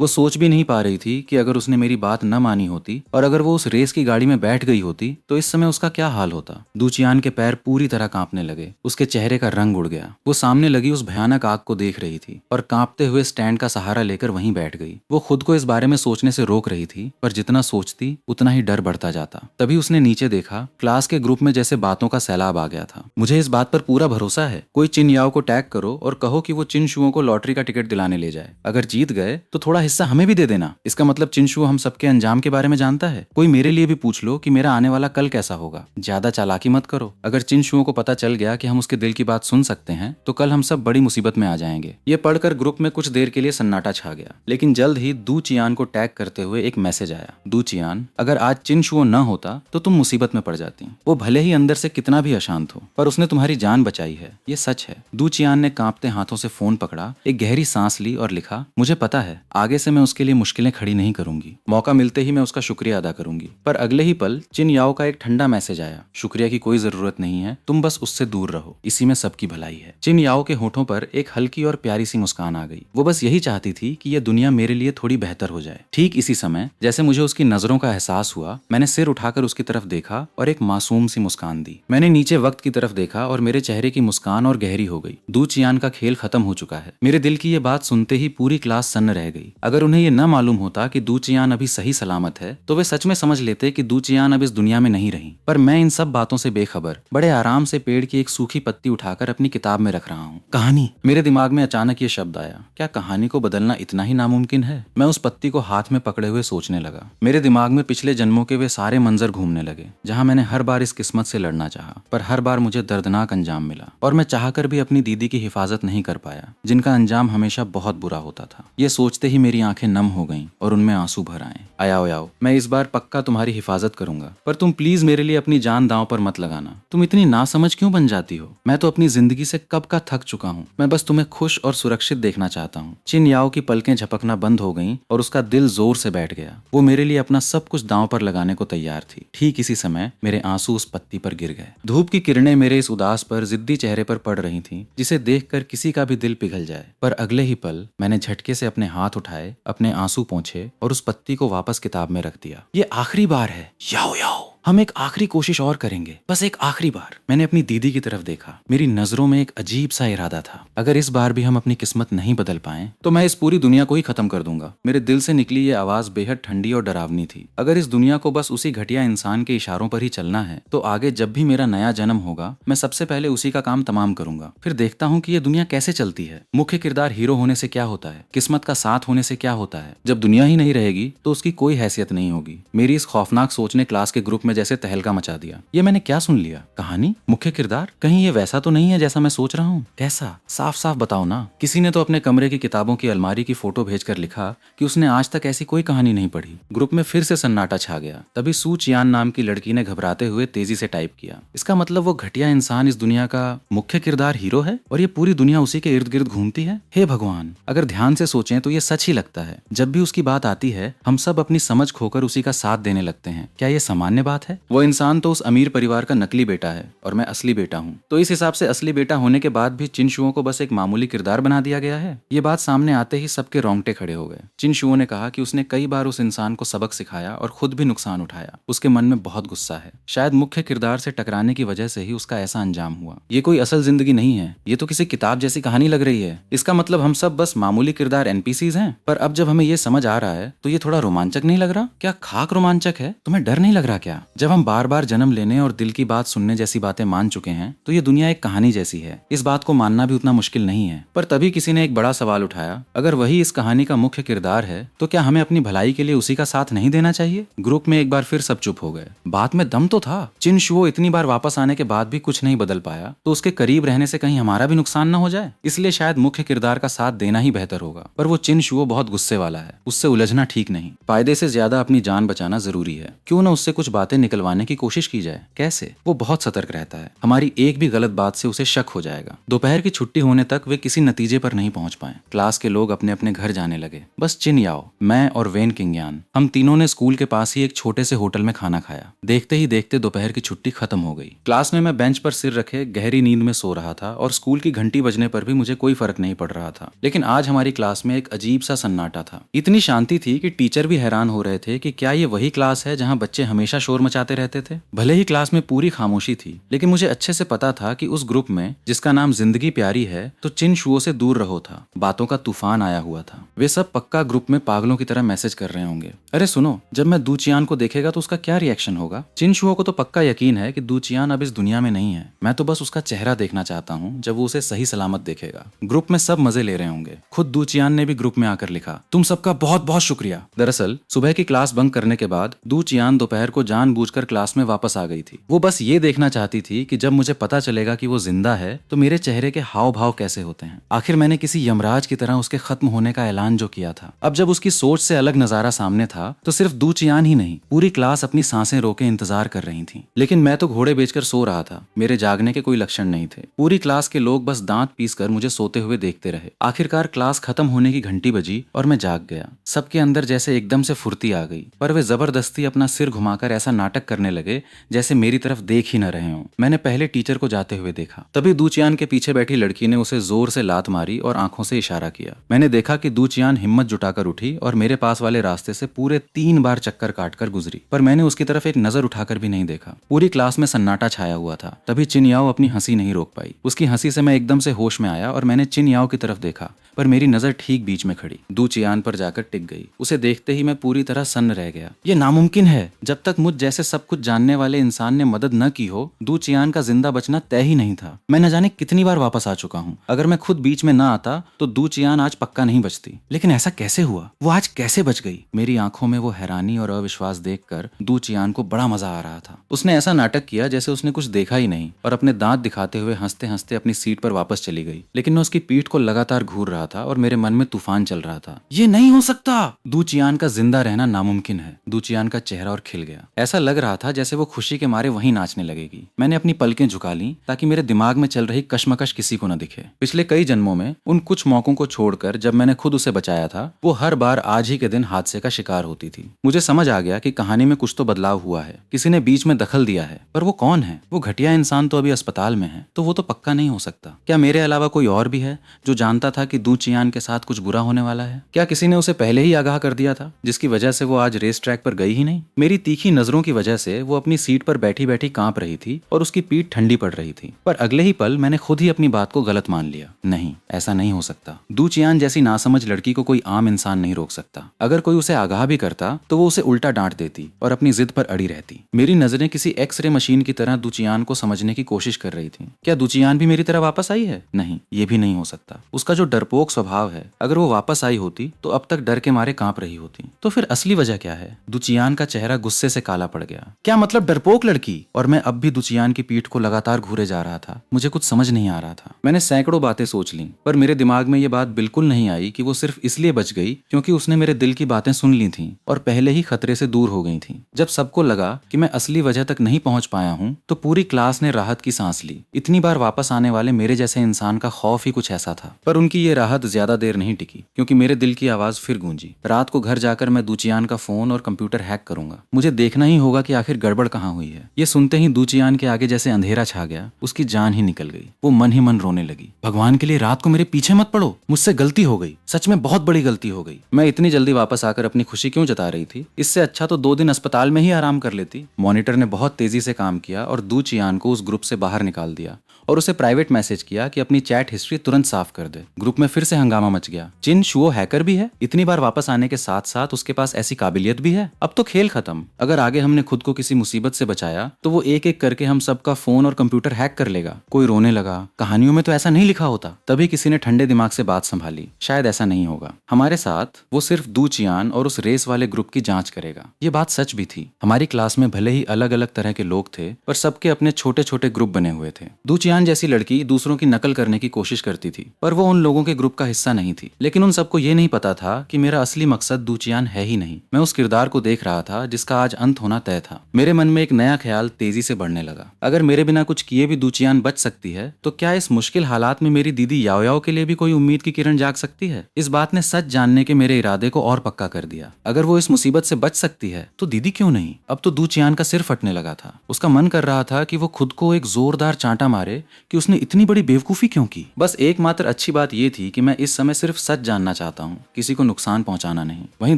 A: वो सोच भी नहीं पा रही थी कि अगर उसने मेरी बात न मानी होती और अगर वो उस रेस की गाड़ी में बैठ गई होती तो इस समय उसका क्या हाल होता। दू चियान के पैर पूरी तरह कांपने लगे। उसके चेहरे का रंग उड़ गया। वो सामने लगी उस भयानक आग को देख रही थी और कांपते हुए स्टैंड का सहारा लेकर वहीं बैठ गई। वो खुद को इस बारे में सोचने से रोक रही थी, पर जितना सोचती उतना ही डर बढ़ता जाता। तभी उसने नीचे देखा। क्लास के ग्रुप में जैसे बातों का सैलाब आ गया था। मुझे इस बात पर पूरा भरोसा है। कोई चिन याओ को टैग करो और कहो कि वो चिन शुओ को लॉटरी का टिकट दिलाने ले जाए। अगर जीत गए तो थोड़ा हिस्सा हमें भी दे देना। इसका मतलब चिन शुओ हम सबके अंजाम के बारे में जानता है। कोई मेरे लिए भी पूछ लो कि मेरा आने वाला कल कैसा होगा। ज्यादा चालाकी मत करो। अगर चिन शुओ को पता चल गया कि हम उसके दिल की बात सुन सकते हैं तो कल हम सब बड़ी मुसीबत में आ जाएंगे। ये पढ़कर ग्रुप में कुछ देर के लिए सन्नाटा छा गया, लेकिन जल्द ही दू चियान को टैग करते हुए एक मैसेज आया। आया, दू चियान, अगर आज चिन शुओ न होता तो तुम मुसीबत में पड़ जाती। वो भले ही अंदर से कितना भी अशांत हो, पर उसने तुम्हारी जान बचाई है, ये सच है। दू चियान ने कांपते हाथों से फोन पकड़ा, एक गहरी सांस ली और लिखा, मुझे पता है आगे से मैं उसके लिए मुश्किलें खड़ी नहीं करूंगी, मौका मिलते ही मैं उसका शुक्रिया अदा करूंगी। पर अगले ही पल चिन याओ का एक ठंडा मैसेज आया, शुक्रिया की कोई जरूरत नहीं है, तुम बस उससे दूर रहो, इसी में सबकी भलाई है। चिन याओ के होठों पर एक हल्की और प्यारी सी मुस्कान आ गई। वो बस यही चाहती थी कि यह दुनिया मेरे लिए थोड़ी बेहतर हो जाए। ठीक इसी समय जैसे मुझे उसकी नजरों का एहसास हुआ, मैंने सिर उठाकर उसकी तरफ देखा और एक मासूम सी मुस्कान दी। मैंने नीचे वक्त की तरफ देखा और मेरे चेहरे की मुस्कान और गहरी हो गई। दू चियान का खेल खत्म हो चुका है। मेरे दिल की ये बात सुनते ही पूरी क्लास सन्न रह गई। अगर उन्हें ये न मालूम होता कि दू चियान अभी सही सलामत है तो वे सच में समझ लेते कि दू चियान अब इस दुनिया में नहीं रही। पर मैं इन सब बातों से बेखबर बड़े आराम से पेड़ की एक सूखी पत्ती उठाकर अपनी किताब में रख रहा हूँ। कहानी। मेरे दिमाग में अचानक ये शब्द आया, क्या कहानी को बदलना इतना ही नामुमकिन है? मैं उस पत्ती को हाथ में पकड़े हुए सोचने लगा। मेरे दिमाग में पिछले जन्मों के वे सारे मंजर घूमने लगे जहां मैंने हर बार इस किस्मत से लड़ना चाहा, पर हर बार मुझे दर्दनाक अंजाम मिला और मैं चाहकर भी अपनी दीदी की हिफाजत नहीं कर पाया, जिनका अंजाम हमेशा बहुत बुरा होता था। ये सोचते ही मेरी आंखें नम हो गईं और उनमें आंसू भर आए। आओ आओ, मैं इस बार पक्का तुम्हारी हिफाजत करूंगा, पर तुम प्लीज मेरे लिए अपनी जान दांव पर मत लगाना। तुम इतनी नासमझ क्यों बन जाती हो? मैं तो अपनी जिंदगी से कब का थक चुका हूँ। मैं बस तुम्हें खुश और सुरक्षित देखना चाहता हूँ। चिन याओ की पलकें झपकना बंद हो गईं और उसका दिल जोर से बैठ गया। वो मेरे लिए अपना सब कुछ दांव पर लगाने को तैयार थी। ठीक इसी समय मेरे आंसू उस पत्ती पर गिर गए। धूप की किरणें मेरे इस उदास पर जिद्दी चेहरे पर पड़ रही थीं, जिसे देखकर किसी का भी दिल पिघल जाए। पर अगले ही पल मैंने झटके से अपने हाथ उठाए, अपने आंसू पोंछे और उस पत्ती को वापस किताब में रख दिया। ये आखिरी बार है याओ याओ, हम एक आखिरी कोशिश और करेंगे, बस एक आखिरी बार। मैंने अपनी दीदी की तरफ देखा। मेरी नजरों में एक अजीब सा इरादा था। अगर इस बार भी हम अपनी किस्मत नहीं बदल पाए तो मैं इस पूरी दुनिया को ही खत्म कर दूंगा। मेरे दिल से निकली ये आवाज बेहद ठंडी और डरावनी थी। अगर इस दुनिया को बस उसी घटिया इंसान के इशारों पर ही चलना है तो आगे जब भी मेरा नया जन्म होगा मैं सबसे पहले उसी का काम तमाम करूंगा। फिर देखता हूँ कि ये दुनिया कैसे चलती है। मुख्य किरदार हीरो होने से क्या होता है, किस्मत का साथ होने से क्या होता है। जब दुनिया ही नहीं रहेगी तो उसकी कोई हैसियत नहीं होगी। मेरी इस खौफनाक सोच ने क्लास के ग्रुप में जैसे तहलका मचा दिया। ये मैंने क्या सुन लिया? कहानी, मुख्य किरदार, कहीं ये वैसा तो नहीं है जैसा मैं सोच रहा हूँ? कैसा? साफ साफ बताओ ना। किसी ने तो अपने कमरे की किताबों की अलमारी की फोटो भेजकर लिखा कि उसने आज तक ऐसी कोई कहानी नहीं पढ़ी। ग्रुप में फिर से सन्नाटा छा गया। तभी सू चियान नाम की लड़की ने घबराते हुए तेजी से टाइप किया, इसका मतलब वो घटिया इंसान इस दुनिया का मुख्य किरदार हीरो है और ये पूरी दुनिया उसी के इर्द गिर्द घूमती है। हे भगवान, अगर ध्यान से सोचें तो ये सच ही लगता है। जब भी उसकी बात आती है हम सब अपनी समझ खोकर उसी का साथ देने लगते हैं। क्या ये सामान्य बात है? वो इंसान तो उस अमीर परिवार का नकली बेटा है और मैं असली बेटा हूँ, तो इस हिसाब से असली बेटा होने के बाद भी चिनशुओं को बस एक मामूली किरदार बना दिया गया है। ये बात सामने आते ही सबके रोंगटे खड़े हो गए। चिनशुओं ने कहा कि उसने कई बार उस इंसान को सबक सिखाया और खुद भी नुकसान उठाया। उसके मन में बहुत गुस्सा है। शायद मुख्य किरदार से टकराने की वजह से ही उसका ऐसा अंजाम हुआ। ये कोई असल जिंदगी नहीं है, ये तो किसी किताब जैसी कहानी लग रही है। इसका मतलब हम सब बस मामूली किरदार एनपीसीज हैं। पर अब जब हमें ये समझ आ रहा है तो ये थोड़ा रोमांचक नहीं लग रहा? क्या खाक रोमांचक है? तुम्हें डर नहीं लग रहा क्या? जब हम बार बार जन्म लेने और दिल की बात सुनने जैसी बातें मान चुके हैं तो ये दुनिया एक कहानी जैसी है। इस बात को मानना भी उतना मुश्किल नहीं है। पर तभी किसी ने एक बड़ा सवाल उठाया, अगर वही इस कहानी का मुख्य किरदार है तो क्या हमें अपनी भलाई के लिए उसी का साथ नहीं देना चाहिए? ग्रुप में एक बार फिर सब चुप हो गए। बात में दम तो था। चिनशुओ इतनी बार वापस आने के बाद भी कुछ नहीं बदल पाया तो उसके करीब रहने से कहीं हमारा भी नुकसान न हो जाए। इसलिए शायद मुख्य किरदार का साथ देना ही बेहतर होगा। पर वो चिनशुओ बहुत गुस्से वाला है, उससे उलझना ठीक नहीं। फायदे से ज्यादा अपनी जान बचाना जरूरी है। क्यों न उससे कुछ बातें निकलवाने की कोशिश की जाए। कैसे? वो बहुत सतर्क रहता है। हमारी एक भी गलत बात से उसे शक हो जाएगा। दोपहर की छुट्टी होने तक वे किसी नतीजे पर नहीं पहुंच पाए। क्लास के लोग अपने अपने घर जाने लगे। बस चिन याओ, मैं और वेन किंगयान, हम तीनों ने स्कूल के पास ही एक छोटे से होटल में खाना खाया। देखते ही देखते दोपहर की छुट्टी खत्म हो गई। क्लास में मैं बेंच पर सिर रखे गहरी नींद में सो रहा था और स्कूल की घंटी बजने पर भी मुझे कोई फर्क नहीं पड़ रहा था। लेकिन आज हमारी क्लास में एक अजीब सा सन्नाटा था। इतनी शांति थी कि टीचर भी हैरान हो रहे थे कि क्या ये वही क्लास है जहाँ बच्चे हमेशा शोर मचाते रहते थे। भले ही क्लास में पूरी खामोशी थी, लेकिन मुझे अच्छे से पता था कि उस ग्रुप में जिसका नाम जिंदगी प्यारी है तो चिनशुओ से दूर रहो था। बातों का तूफान आया हुआ था। वे सब पक्का ग्रुप में पागलों की तरह मैसेज कर रहे होंगे। अरे सुनो, जब मैं दू चियान को देखेगा तो उसका क्या रिएक्शन होगा? चिनशुओ को तो पक्का यकीन है कि दू चियान अब इस दुनिया में नहीं है। मैं तो बस उसका चेहरा देखना चाहता हूँ जब वो उसे सही सलामत देखेगा। ग्रुप में सब मजे ले रहे होंगे। खुद दू चियान ने भी ग्रुप में आकर लिखा, तुम सबका बहुत बहुत शुक्रिया। दरअसल सुबह की क्लास बंक करने के बाद दू चियान दोपहर को जानबूझ जानबूझकर क्लास में वापस आ गई थी। वो बस ये देखना चाहती थी कि जब मुझे पता चलेगा कि वो जिंदा है तो मेरे चेहरे के हाव भाव कैसे होते हैं। आखिर मैंने किसी यमराज की तरह उसके खत्म होने का ऐलान जो किया था। अब जब उसकी सोच से अलग नजारा सामने था तो सिर्फ दू चियान ही नहीं, पूरी क्लास अपनी सांसें रोके इंतजार कर रही थी। लेकिन मैं तो घोड़े बेचकर सो रहा था, मेरे जागने के कोई लक्षण नहीं थे। पूरी क्लास के लोग बस दांत पीसकर मुझे सोते हुए देखते रहे। आखिरकार क्लास खत्म होने की घंटी बजी और मैं जाग गया। सबके अंदर जैसे एकदम से फुर्ती आ गई, पर वे जबरदस्ती अपना सिर घुमाकर ऐसा नाटक करने लगे जैसे मेरी तरफ देख ही न रहे हों। मैंने पहले टीचर को जाते हुए देखा, तभी दूचियान के पीछे बैठी लड़की ने उसे जोर से लात मारी और आंखों से इशारा किया। मैंने देखा कि दूचियान हिम्मत जुटाकर उठी और मेरे पास वाले रास्ते से पूरे 3 बार चक्कर काटकर गुजरी, पर मैंने उसकी तरफ एक नजर उठाकर भी नहीं देखा। पूरी क्लास में सन्नाटा छाया हुआ था। तभी चिन याओ अपनी हंसी नहीं रोक पाई। उसकी हंसी से मैं एकदम से होश में आया और मैंने चिन याओ की तरफ देखा, पर मेरी नजर ठीक बीच में खड़ी दू चियान पर जाकर टिक गई। उसे देखते ही मैं पूरी तरह सन्न रह गया। ये नामुमकिन है। जब तक मुझ जैसे सब कुछ जानने वाले इंसान ने मदद न की हो, दू चियान का जिंदा बचना तय ही नहीं था। मैं न जाने कितनी बार वापस आ चुका हूँ। अगर मैं खुद बीच में न आता तो दू चियान आज पक्का नहीं बचती। लेकिन ऐसा कैसे हुआ? वो आज कैसे बच गई? मेरी आंखों में वो हैरानी और अविश्वास देखकर दू चियान को बड़ा मजा आ रहा था। उसने ऐसा नाटक किया जैसे उसने कुछ देखा ही नहीं और अपने दांत दिखाते हुए हंसते हंसते अपनी सीट पर वापस चली गई। लेकिन मैं उसकी पीठ को लगातार घूर रहा था और मेरे मन में तूफान चल रहा था। ये नहीं हो सकता। दू चियान का जिंदा रहना नामुमकिन है। दू चियान का चेहरा और खिल गया। ऐसा लग रहा था जैसे वो खुशी के मारे वहीं नाचने लगेगी। मैंने अपनी पलकें झुका ली ताकि मेरे दिमाग में चल रही कशमकश किसी को न दिखे। पिछले कई जन्मों में उन कुछ मौकों को छोड़कर जब मैंने खुद उसे बचाया था, वो हर बार आज ही के दिन हादसे का शिकार होती थी। मुझे समझ आ गया कि कहानी में कुछ तो बदलाव हुआ है। किसी ने बीच में दखल दिया है, पर वो कौन है? वो घटिया इंसान तो अभी अस्पताल में है, तो वो तो पक्का नहीं हो सकता। क्या मेरे अलावा कोई और भी है जो जानता था कि दू चियान के साथ कुछ बुरा होने वाला है? क्या किसी ने उसे पहले ही आगाह कर दिया था, जिसकी वजह से वो आज रेस ट्रैक पर गई ही नहीं? मेरी तीखी नजरों की वजह से वो अपनी सीट पर बैठी बैठी कांप रही थी और उसकी पीठ ठंडी पड़ रही थी। पर अगले ही पल मैंने खुद ही अपनी बात को गलत मान लिया। नहीं, ऐसा नहीं हो सकता। दू चियान जैसी नासमझ लड़की को कोई आम इंसान नहीं रोक सकता। अगर कोई उसे आगाह भी करता तो वो उसे उल्टा डांट देती और अपनी जिद पर अड़ी रहती। मेरी नजरें किसी एक्सरे मशीन की तरह दू चियान को समझने की कोशिश कर रही थी। क्या दू चियान भी मेरी तरह वापस आई है? नहीं, ये भी नहीं हो सकता। उसका जो डरपोक स्वभाव है, अगर वो वापस आई होती तो अब तक डर के मारे कांप रही होती। तो फिर असली वजह क्या है? दू चियान का चेहरा गुस्से से काला पड़ गया। क्या मतलब डरपोक लड़की? और मैं अब भी दू चियान की पीठ को लगातार घूरे जा रहा था। मुझे कुछ समझ नहीं आ रहा था। मैंने सैकड़ों बातें सोच ली, पर मेरे दिमाग में ये बात बिल्कुल नहीं आई कि वो सिर्फ इसलिए बच गई क्योंकि उसने मेरे दिल की बातें सुन ली थीं और पहले ही खतरे से दूर हो गई थीं। जब सबको लगा कि मैं असली वजह तक नहीं पहुंच पाया हूं, तो पूरी क्लास ने राहत की सांस ली। इतनी बार वापस आने वाले मेरे जैसे इंसान का खौफ ही कुछ ऐसा था। पर उनकी ये राहत ज्यादा देर नहीं टिकी, क्योंकि मेरे दिल की आवाज फिर गूंजी। रात को घर जाकर मैं दू चियान का फोन और कंप्यूटर हैक करूंगा। मुझे देखना ही होगा कि आखिर गड़बड़ कहाँ हुई है। ये सुनते ही दू चियान के आगे जैसे अंधेरा छा गया। उसकी जान ही निकल गई। वो मन ही मन रोने लगी। भगवान के लिए रात को मेरे पीछे मत पड़ो, मुझसे गलती हो गई, सच में बहुत बड़ी गलती हो गई। मैं इतनी जल्दी वापस आकर अपनी खुशी क्यों जता रही थी? इससे अच्छा तो 2 दिन अस्पताल में ही आराम कर लेती। मॉनिटर ने बहुत तेजी से काम किया और दू चियान को उस ग्रुप से बाहर निकाल दिया और उसे प्राइवेट मैसेज किया कि अपनी चैट हिस्ट्री तुरंत साफ कर दे। ग्रुप में फिर से हंगामा मच गया। चिन शुओ हैकर भी है? इतनी बार वापस आने के साथ साथ उसके पास ऐसी काबिलियत भी है? अब तो खेल खत्म। अगर आगे हमने खुद को किसी मुसीबत से बचाया तो वो एक एक करके हम सबका फोन और कंप्यूटर हैक कर लेगा। कोई रोने लगा। कहानियों में तो ऐसा नहीं लिखा होता। तभी किसी ने ठंडे दिमाग से बात संभाली। शायद ऐसा नहीं होगा। हमारे साथ वो सिर्फ दू चियान और उस रेस वाले ग्रुप की जांच करेगा। ये बात सच भी थी। हमारी क्लास में भले ही अलग अलग तरह के लोग थे, पर सबके अपने छोटे छोटे ग्रुप बने हुए थे। दू चियान जैसी लड़की दूसरों की नकल करने की कोशिश करती थी, पर वो उन लोगों के ग्रुप का हिस्सा नहीं थी। लेकिन उन सबको ये नहीं पता था कि मेरा असली मकसद दू चियान है ही नहीं। मैं उस किरदार को देख रहा था जिसका आज अंत होना तय था। मेरे मन में एक नया ख्याल तेजी से बढ़ने लगा। अगर मेरे बिना कुछ किए भी दू चियान बच सकती है, तो क्या इस मुश्किल हालात में मेरी दीदी याओ याओ के लिए भी कोई उम्मीद की किरण जाग सकती है? इस बात ने सच जानने के मेरे इरादे को और पक्का कर दिया। अगर वो इस मुसीबत से बच सकती है तो दीदी क्यों नहीं? अब तो दू चियान का सिर फटने लगा था। उसका मन कर रहा था कि वो खुद को एक जोरदार चांटा मारे कि उसने इतनी बड़ी बेवकूफी क्यों की। बस एकमात्र अच्छी बात ये थी कि मैं इस समय सिर्फ सच जानना चाहता हूँ, किसी को नुकसान पहुंचाना नहीं। वहीं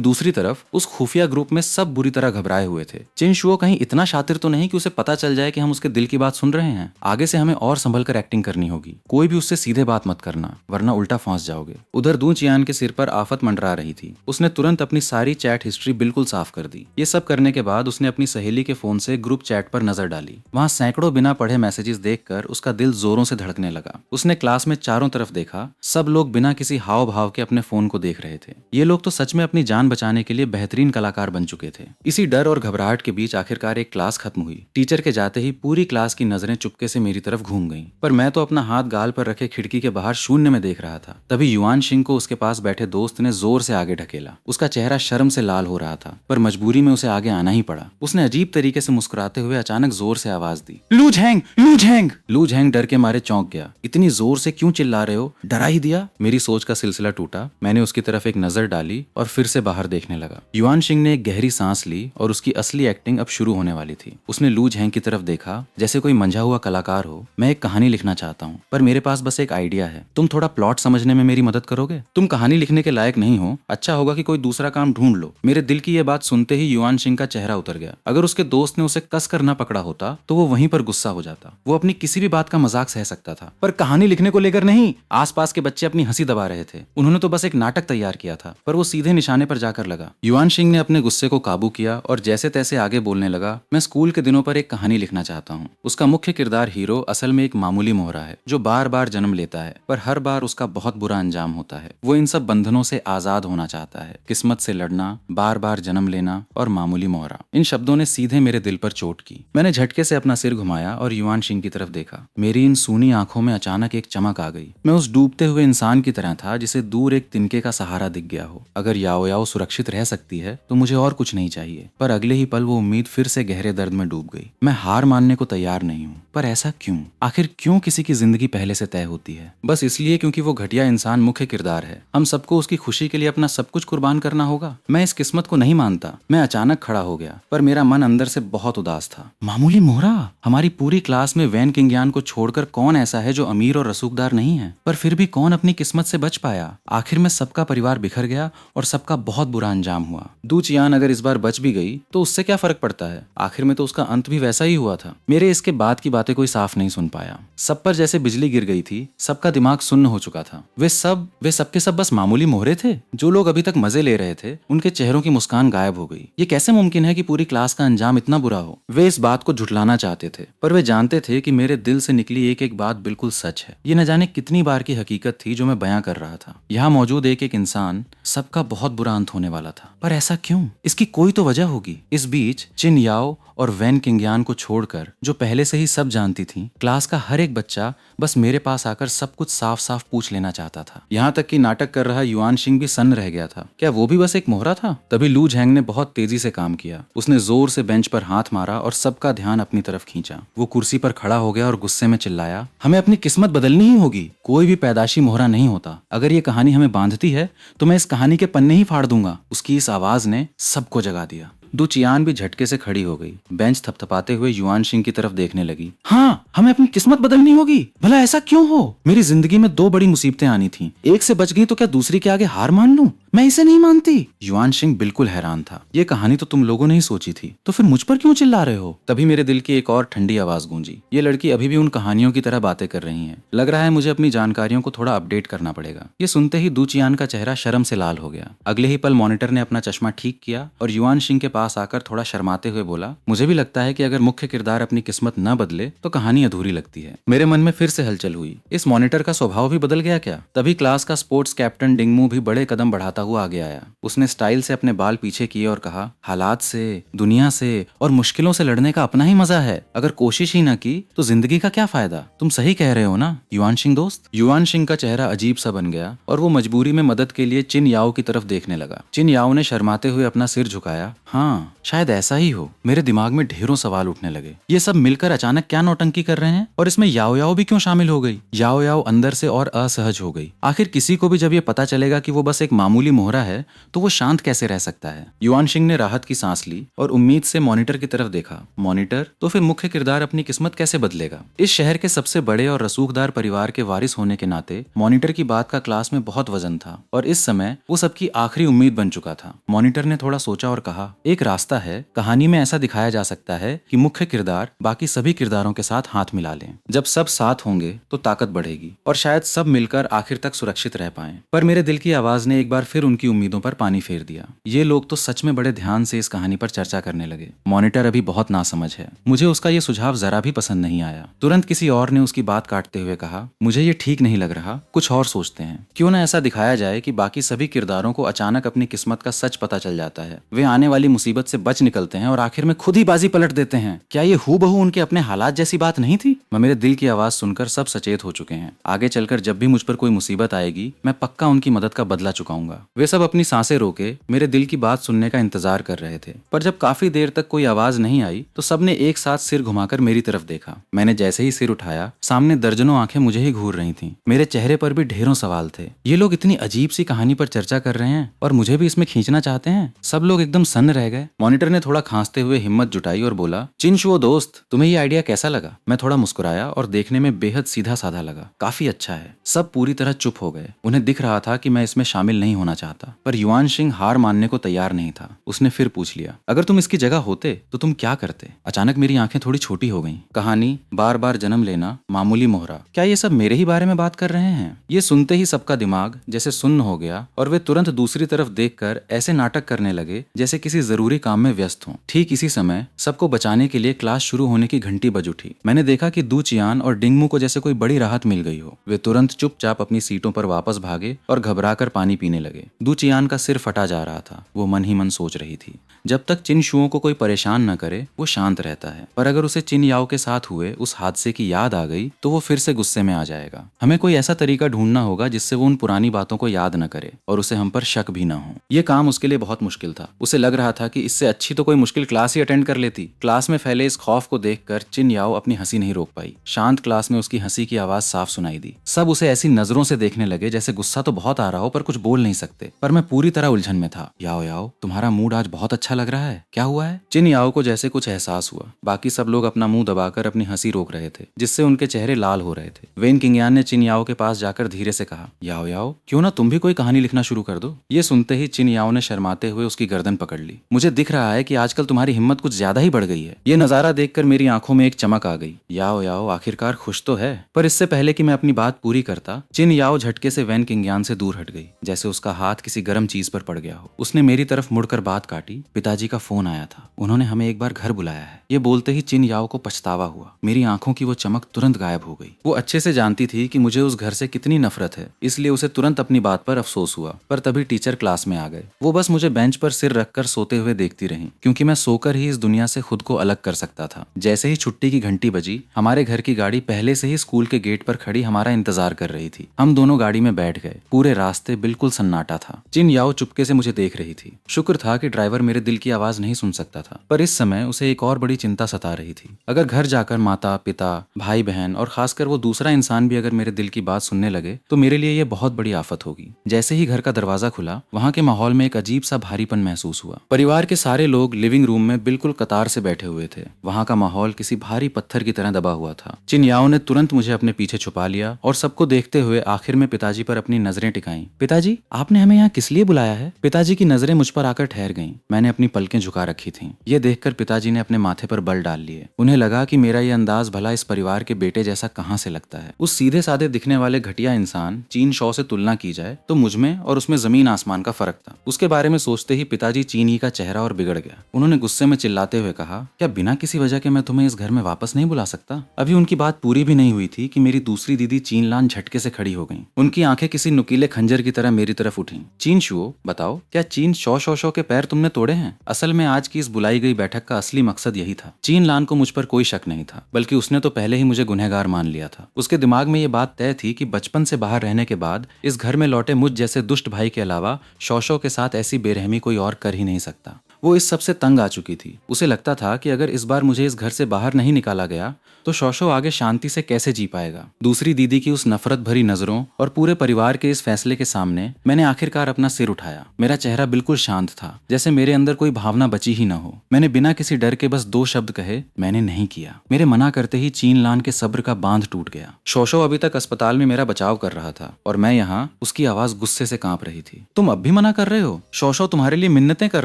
A: दूसरी तरफ उस खुफिया ग्रुप में सब बुरी तरह घबराए हुए थे। चिन शुओ कहीं इतना शातिर तो नहीं कि उसे पता चल जाए कि हम उसके दिल की बात सुन रहे हैं। आगे से हमें और संभल कर एक्टिंग करनी होगी। कोई भी उससे सीधे बात मत करना, वरना उल्टा फंस जाओगे। उधर दू चियान के सिर पर आफत मंडरा रही थी। उसने तुरंत अपनी सारी चैट हिस्ट्री बिल्कुल साफ कर दी। ये सब करने के बाद उसने अपनी सहेली के फोन से ग्रुप चैट पर नजर डाली। वहाँ सैकड़ों बिना पढ़े मैसेजेस देखकर उसका दिल जोरों से धड़कने लगा। उसने क्लास में चारों तरफ देखा, सब लोग बिना किसी हाव भाव के अपने फोन को देख रहे थे। ये लोग तो सच में अपनी जान बचाने के लिए बेहतरीन कलाकार बन चुके थे। इसी डर और घबराहट के बीच आखिरकार एक क्लास खत्म हुई। टीचर के जाते ही पूरी क्लास की नजरें चुपके से मेरी तरफ घूम गईं, पर मैं तो अपना हाथ गाल पर रखे खिड़की के बाहर शून्य में देख रहा था। तभी युवान सिंह को उसके पास बैठे दोस्त ने जोर से आगे ढकेला। उसका चेहरा शर्म से लाल हो रहा था, पर मजबूरी में उसे आगे आना ही पड़ा। उसने अजीब तरीके से मुस्कुराते हुए अचानक जोर से आवाज दी, लू झेंग, लू झेंग। लू झेंग डर के मारे चौंक गया। इतनी जोर से क्यों चिल्ला रहे हो, डरा ही दिया? मेरी सोच का सिलसिला टूटा। मैंने उसकी तरफ एक नजर डाली और फिर से बाहर देखने लगा। युवान सिंह ने एक गहरी सांस ली और उसकी असली एक्टिंग अब शुरू होने वाली थी। उसने लू झेंग की तरफ देखा जैसे कोई मंझा हुआ कलाकार हो। मैं एक कहानी लिखना चाहता हूँ, पर मेरे पास बस एक आइडिया है। तुम थोड़ा प्लॉट समझने में मेरी मदद करोगे? तुम कहानी लिखने के लायक नहीं हो, अच्छा होगा कि कोई दूसरा काम ढूंढ लो। मेरे दिल की यह बात सुनते ही युवान सिंह का चेहरा उतर गया। अगर उसके दोस्त ने उसे कस कर न पकड़ा होता तो वो वहीं पर गुस्सा हो जाता। वो अपनी किसी भी बात का मजाक सह सकता था, पर कहानी लिखने को लेकर नहीं। आसपास के बच्चे अपनी हंसी दबा रहे थे। उन्होंने तो बस एक नाटक तैयार किया था, पर वो सीधे निशाने पर जाकर लगा। युवान सिंह ने अपने गुस्से को काबू किया और जैसे तैसे आगे बोलने लगा, मैं स्कूल के दिनों पर एक कहानी लिखना चाहता हूँ। उसका मुख्य किरदार हीरो असल में एक मामूली मोहरा है जो बार बार जन्म लेता है, पर हर बार उसका बहुत बुरा अंजाम होता है। वो इन सब बंधनों से आजाद होना चाहता है, किस्मत से लड़ना, बार बार जन्म लेना और मामूली मोहरा। इन शब्दों ने सीधे मेरे दिल पर चोट की। मैंने झटके से अपना सिर घुमाया और युवान सिंह की तरफ देखा। मेरी इन सूनी आंखों में अचानक एक चमक आ गई। मैं उस डूबते हुए इंसान की तरह था जिसे दूर एक तिनके का सहारा दिख गया हो। अगर याओ याओ सुरक्षित रह सकती है तो मुझे और कुछ नहीं चाहिए। पर अगले ही पल वो उम्मीद फिर से गहरे दर्द में डूब गई। मैं हार मानने को तैयार नहीं हूँ, पर ऐसा क्यों? आखिर क्यों किसी की जिंदगी पहले से तय होती है? बस इसलिए क्योंकि वो घटिया इंसान मुख्य किरदार है। हम सबको उसकी खुशी के लिए अपना सब कुछ कुर्बान करना होगा। मैं इस किस्मत को नहीं मानता। मैं अचानक खड़ा हो गया, पर मेरा मन अंदर से बहुत उदास था। मामूली मोहरा? हमारी पूरी क्लास में वैन किंगयान को छोड़कर कौन ऐसा है जो अमीर और रसूखदार नहीं है? पर फिर भी कौन अपनी किस्मत से बच पाया? आखिर में सबका परिवार बिखर गया और सबका बहुत बुरा अंजाम हुआ। दू चियान अगर इस बार बच भी गई तो उससे क्या फर्क पड़ता है? आखिर में तो उसका अंत भी वैसा ही हुआ था। मेरे इसके बाद की बातें कोई साफ नहीं सुन पाया। सब पर जैसे बिजली गिर गई थी। सबका दिमाग सुन्न हो चुका था। वे सब के सब बस मामूली मोहरे थे। जो लोग अभी तक मजे ले रहे थे, उनके चेहरों की मुस्कान गायब हो गई। ये कैसे मुमकिन है कि पूरी क्लास का अंजाम इतना बुरा हो? वे इस बात को झुठलाना चाहते थे, पर वे जानते थे कि मेरे दिल से निकली एक एक बात बिल्कुल सच है। ये न जाने कितनी बार की हकीकत थी जो मैं बयां कर रहा था। यहाँ मौजूद एक एक इंसान, सबका बहुत बुरा अंत होने वाला था। पर ऐसा क्यों? इसकी कोई तो वजह होगी। इस बीच चिन याओ और वैन किंगयान को छोड़कर, जो पहले से ही सब जानती थी, क्लास का हर एक बच्चा बस मेरे पास आकर सब कुछ साफ साफ पूछ लेना चाहता था। यहाँ तक कि नाटक कर रहा युवान सिंह भी सन्न रह गया था। क्या वो भी बस एक मोहरा था? तभी लू झेंग ने बहुत तेजी से काम किया। उसने जोर से बेंच पर हाथ मारा और सबका ध्यान अपनी तरफ खींचा। वो कुर्सी पर खड़ा हो गया और गुस्से में चिल्लाया, हमें अपनी किस्मत बदलनी ही होगी। कोई भी पैदाशी मोहरा नहीं होता। अगर ये कहानी हमें बांधती है तो मैं इस कहानी के पन्ने ही फाड़ दूंगा। उसकी इस आवाज ने सबको जगा दिया। दू चियान भी झटके से खड़ी हो गई। बेंच थपथपाते हुए युवान सिंह की तरफ देखने लगी। हाँ, हमें अपनी किस्मत बदलनी होगी। भला ऐसा क्यों हो? मेरी जिंदगी में 2 बड़ी मुसीबतें आनी थी। एक से बच गई तो क्या दूसरी के आगे हार मान लूं? मैं इसे नहीं मानती। युवान सिंह बिल्कुल हैरान था। ये कहानी तो तुम लोगों ने ही सोची थी, तो फिर मुझ पर क्यों चिल्ला रहे हो? तभी मेरे दिल की एक और ठंडी आवाज गूंजी। ये लड़की अभी भी उन कहानियों की तरह बातें कर रही है। लग रहा है मुझे अपनी जानकारियों को थोड़ा अपडेट करना पड़ेगा। ये सुनते ही दू चियान का चेहरा शर्म से लाल हो गया। अगले ही पल मॉनिटर ने अपना चश्मा ठीक किया और युवान सिंह के पास आकर थोड़ा शर्माते हुए बोला, मुझे भी लगता है कि अगर मुख्य किरदार अपनी किस्मत न बदले तो कहानी अधूरी लगती है। मेरे मन में फिर से हलचल हुई। इस मॉनिटर का स्वभाव भी बदल गया क्या? तभी क्लास का स्पोर्ट्स कैप्टन डिंगमू भी बड़े कदम बढ़ाता हुआ आगे आया। उसने स्टाइल से अपने बाल पीछे किए और कहा, हालात से, दुनिया से और मुश्किलों से लड़ने का अपना ही मजा है। अगर कोशिश ही न की तो जिंदगी का क्या फायदा? तुम सही कह रहे हो ना युवान सिंह दोस्त? युवान सिंह का चेहरा अजीब सा बन गया और वो मजबूरी में मदद के लिए चिन याओ की तरफ देखने लगा। चिन याओ ने शर्माते हुए अपना सिर झुकाया। हाँ, शायद ऐसा ही हो। मेरे दिमाग में ढेरों सवाल उठने लगे। ये सब मिलकर अचानक क्या नौटंकी कर रहे हैं? और इसमें याओ याओ भी क्यों शामिल हो गई? याओ याओ अंदर से और असहज हो गई। आखिर किसी को भी जब ये पता चलेगा कि वो बस एक मामूली मोहरा है तो वो शांत कैसे रह सकता है? युवान सिंह ने राहत की सांस ली और उम्मीद से मॉनिटर की तरफ देखा। मॉनिटर? तो फिर मुख्य किरदार अपनी किस्मत कैसे बदलेगा? इस शहर के सबसे बड़े और रसूखदार परिवार के वारिस होने के नाते मॉनिटर की बात का क्लास में बहुत वजन था और इस समय वो सबकी आखिरी उम्मीद बन चुका था। मॉनिटर ने थोड़ा सोचा और कहा, एक एक रास्ता है। कहानी में ऐसा दिखाया जा सकता है कि मुख्य किरदार बाकी सभी किरदारों के साथ हाथ मिला लें। जब सब साथ होंगे तो ताकत बढ़ेगी और शायद सब मिलकर आखिर तक सुरक्षित रह पाएं। पर मेरे दिल की आवाज ने एक बार फिर उनकी उम्मीदों पर पानी फेर दिया। ये लोग तो सच में बड़े ध्यान से इस कहानी पर चर्चा करने लगे। मॉनिटर अभी बहुत नासमझ है। मुझे उसका ये सुझाव जरा भी पसंद नहीं आया। तुरंत किसी और ने उसकी बात काटते हुए कहा, मुझे ये ठीक नहीं लग रहा, कुछ और सोचते हैं। क्यों ना ऐसा दिखाया जाए कि बाकी सभी किरदारों को अचानक अपनी किस्मत का सच पता चल जाता है। वे आने वाली मुसीबत से बच निकलते हैं और आखिर में खुद ही बाजी पलट देते हैं। क्या ये हूबहू उनके अपने हालात जैसी बात नहीं थी? मेरे दिल की आवाज सुनकर सब सचेत हो चुके हैं। आगे चलकर जब भी मुझ पर कोई मुसीबत आएगी, मैं पक्का उनकी मदद का बदला चुकाऊंगा। वे सब अपनी सांसें रोके मेरे दिल की बात सुनने का इंतजार कर रहे थे। पर जब काफी देर तक कोई आवाज नहीं आई तो सबने एक साथ सिर घुमाकर मेरी तरफ देखा। मैंने जैसे ही सिर उठाया, सामने दर्जनों आंखें मुझे ही घूर रही थीं। मेरे चेहरे पर भी ढेरों सवाल थे। ये लोग इतनी अजीब सी कहानी पर चर्चा कर रहे हैं और मुझे भी इसमें खींचना चाहते हैं। सब लोग एकदम सन्न रह गए। मॉनिटर ने थोड़ा खांसते हुए हिम्मत जुटाई और बोला, चिनशुओ दोस्त, तुम्हें ये आइडिया कैसा लगा? मैं थोड़ा मुस्कुराया और देखने में बेहद सीधा साधा लगा। काफी अच्छा है। सब पूरी तरह चुप हो गए। उन्हें दिख रहा था कि मैं इसमें शामिल नहीं होना चाहता। पर युआन शिंग हार मानने को तैयार नहीं था। उसने फिर पूछ लिया, अगर तुम इसकी जगह होते तो तुम क्या करते? अचानक मेरी आंखें थोड़ी छोटी हो गईं। कहानी, बार बार जन्म लेना, मामूली मोहरा। क्या ये सब मेरे ही बारे में बात कर रहे हैं? ये सुनते ही सबका दिमाग जैसे सुन्न हो गया और वे तुरंत दूसरी तरफ देखकर ऐसे नाटक करने लगे जैसे किसी जरूरी काम में व्यस्त हों। ठीक इसी समय सबको बचाने के लिए क्लास शुरू होने की घंटी बज उठी। मैंने देखा कि दू चियान और डिंगमू को जैसे कोई बड़ी राहत मिल गई हो। वे तुरंत चुपचाप अपनी सीटों पर वापस भागे और घबराकर पानी पीने लगे। दू चियान का सिर फटा जा रहा था। वो मन ही मन सोच रही थी, जब तक चिन शुओं को कोई परेशान न करे वो शांत रहता है, पर अगर उसे चिन याओ के साथ हुए उस हादसे की याद आ गई तो वो फिर से गुस्से में आ जाएगा। हमें कोई ऐसा तरीका ढूंढना होगा जिससे वो उन पुरानी बातों को याद न करे और उसे हम पर शक भी न हो। ये काम उसके लिए बहुत मुश्किल था। उसे लग रहा था कि इससे अच्छी तो कोई मुश्किल क्लास ही अटेंड कर लेती। क्लास में फैले इस खौफ को देखकर चिन याओ अपनी हंसी नहीं रोक पाई। शांत क्लास में उसकी हंसी की आवाज साफ सुनाई दी। सब उसे ऐसी नजरों से देखने लगे जैसे गुस्सा तो बहुत आ रहा हो पर कुछ बोल नहीं सकते। पर मैं पूरी तरह उलझन में था। याओ याओ, तुम्हारा मूड आज बहुत अच्छा लग रहा है, क्या हुआ है? चिन याओ को जैसे कुछ एहसास हुआ। बाकी सब लोग अपना मुंह दबाकर अपनी हंसी रोक रहे थे, जिससे उनके चेहरे लाल हो रहे थे। वेन किंगयान ने चिन याओ के पास जाकर धीरे से कहा, याओ याओ, क्यों ना तुम भी कोई कहानी लिखना शुरू कर दो। ये सुनते ही चिन याओ ने शर्माते हुए उसकी गर्दन पकड़ ली। मुझे दिख रहा है कि आजकल तुम्हारी हिम्मत कुछ ज्यादा ही बढ़ गई है। ये नजारा देखकर मेरी आंखों में एक चमक आ गई। याओ याओ आखिरकार खुश तो है। पर इससे पहले कि मैं अपनी बात पूरी करता, चिन याओ झटके से वेन किंगयान से दूर हट गई, जैसे उसका हाथ किसी गर्म चीज पर पड़ गया हो। उसने मेरी तरफ मुड़कर बात काटी, पिताजी का फोन आया था, उन्होंने हमें एक बार घर बुलाया है। ये बोलते ही चिन याओ को पछतावा हुआ। मेरी आंखों की वो चमक तुरंत गायब हो गई। वो अच्छे से जानती थी कि मुझे उस घर से कितनी नफरत है, इसलिए उसे तुरंत अपनी बात पर अफसोस हुआ। पर तभी टीचर क्लास में आ गए। वो बस मुझे बेंच पर सिर रखकर सोते हुए देखती रहीं, क्योंकि मैं सोकर ही इस दुनिया से खुद को अलग कर सकता था। जैसे ही छुट्टी की घंटी बजी, हमारे घर की गाड़ी पहले से ही स्कूल के गेट पर खड़ी हमारा इंतजार कर रही थी। हम दोनों गाड़ी में बैठ गए। पूरे रास्ते बिल्कुल सन्नाटा था। चिन याओ चुपके से मुझे देख रही थी। शुक्र था कि ड्राइवर मेरे दिल की आवाज नहीं सुन सकता था। पर इस समय उसे एक और बड़ी चिंता सता रही थी। अगर घर जाकर माता पिता, भाई बहन और खासकर वो दूसरा इंसान भी अगर मेरे दिल की बात सुनने लगे तो मेरे लिए ये बहुत बड़ी आफत होगी। जैसे ही घर का दरवाजा खुला, वहाँ के माहौल में एक अजीब सा भारीपन महसूस हुआ। परिवार के सारे लोग लिविंग रूम में बिल्कुल कतार से बैठे हुए थे। वहाँ का माहौल किसी भारी पत्थर की तरह दबा हुआ था। चिन याओ ने तुरंत मुझे अपने पीछे छुपा लिया और सबको देखते हुए आखिर में पिताजी पर अपनी नजरें टिकाईं। पिताजी, आपने हमें यहाँ किस लिए बुलाया है? पिताजी की नजरें मुझ पर आकर ठहर गईं। मैंने अपनी पलकें झुका रखी थीं। ये देखकर पिताजी ने अपने माथे पर बल डाल लिए। उन्हें लगा कि मेरा ये अंदाज भला इस परिवार के बेटे जैसा कहाँ से लगता है। उस सीधे साधे दिखने वाले घटिया इंसान चीन शॉ से तुलना की जाए तो मुझमें और उसमें जमीन आसमान का फर्क था। उसके बारे में सोचते ही पिताजी चीन ही का चेहरा और बिगड़ गया। उन्होंने गुस्से में चिल्लाते हुए कहा, क्या बिना किसी वजह के मैं तुम्हें इस घर में वापस नहीं बुला सकता? अभी उनकी बात पूरी भी नहीं हुई थी कि मेरी दूसरी दीदी चीन लान झटके से खड़ी हो गईं। उनकी आंखें किसी नुकीले खंजर की तरह मेरी तरफ उठीं। चीन शुओ, बताओ, क्या चीन शॉ शॉ शॉ के पैर तुमने तोड़े हैं? असल में आज की इस बुलाई गई बैठक का असली मकसद यही था। चीन लान को मुझ पर कोई शक नहीं था, बल्कि उसने तो पहले ही मुझे गुनहगार मान लिया था। उसके दिमाग में ये बात तय थी कि बचपन से बाहर रहने के बाद इस घर में लौटे मुझ जैसे दुष्ट भाई के अलावा शॉ शॉ के साथ ऐसी बेरहमी कोई और कर ही नहीं सकता। वो इस सब से तंग आ चुकी थी। उसे लगता था कि अगर इस बार मुझे इस घर से बाहर नहीं निकाला गया तो शौशो आगे शांति से कैसे जी पाएगा। दूसरी दीदी की उस नफरत भरी नजरों और पूरे परिवार के इस फैसले के सामने मैंने आखिरकार अपना सिर उठाया। मेरा चेहरा बिल्कुल शांत था, जैसे मेरे अंदर कोई भावना बची ही न हो। मैंने बिना किसी डर के बस 2 शब्द कहे, मैंने नहीं किया। मेरे मना करते ही चीन लान के सब्र का बांध टूट गया। शौशो अभी तक अस्पताल में मेरा बचाव कर रहा था और मैं यहाँ उसकी आवाज गुस्से से कांप रही थी। तुम अब भी मना कर रहे हो? शौशो तुम्हारे लिए मिन्नतें कर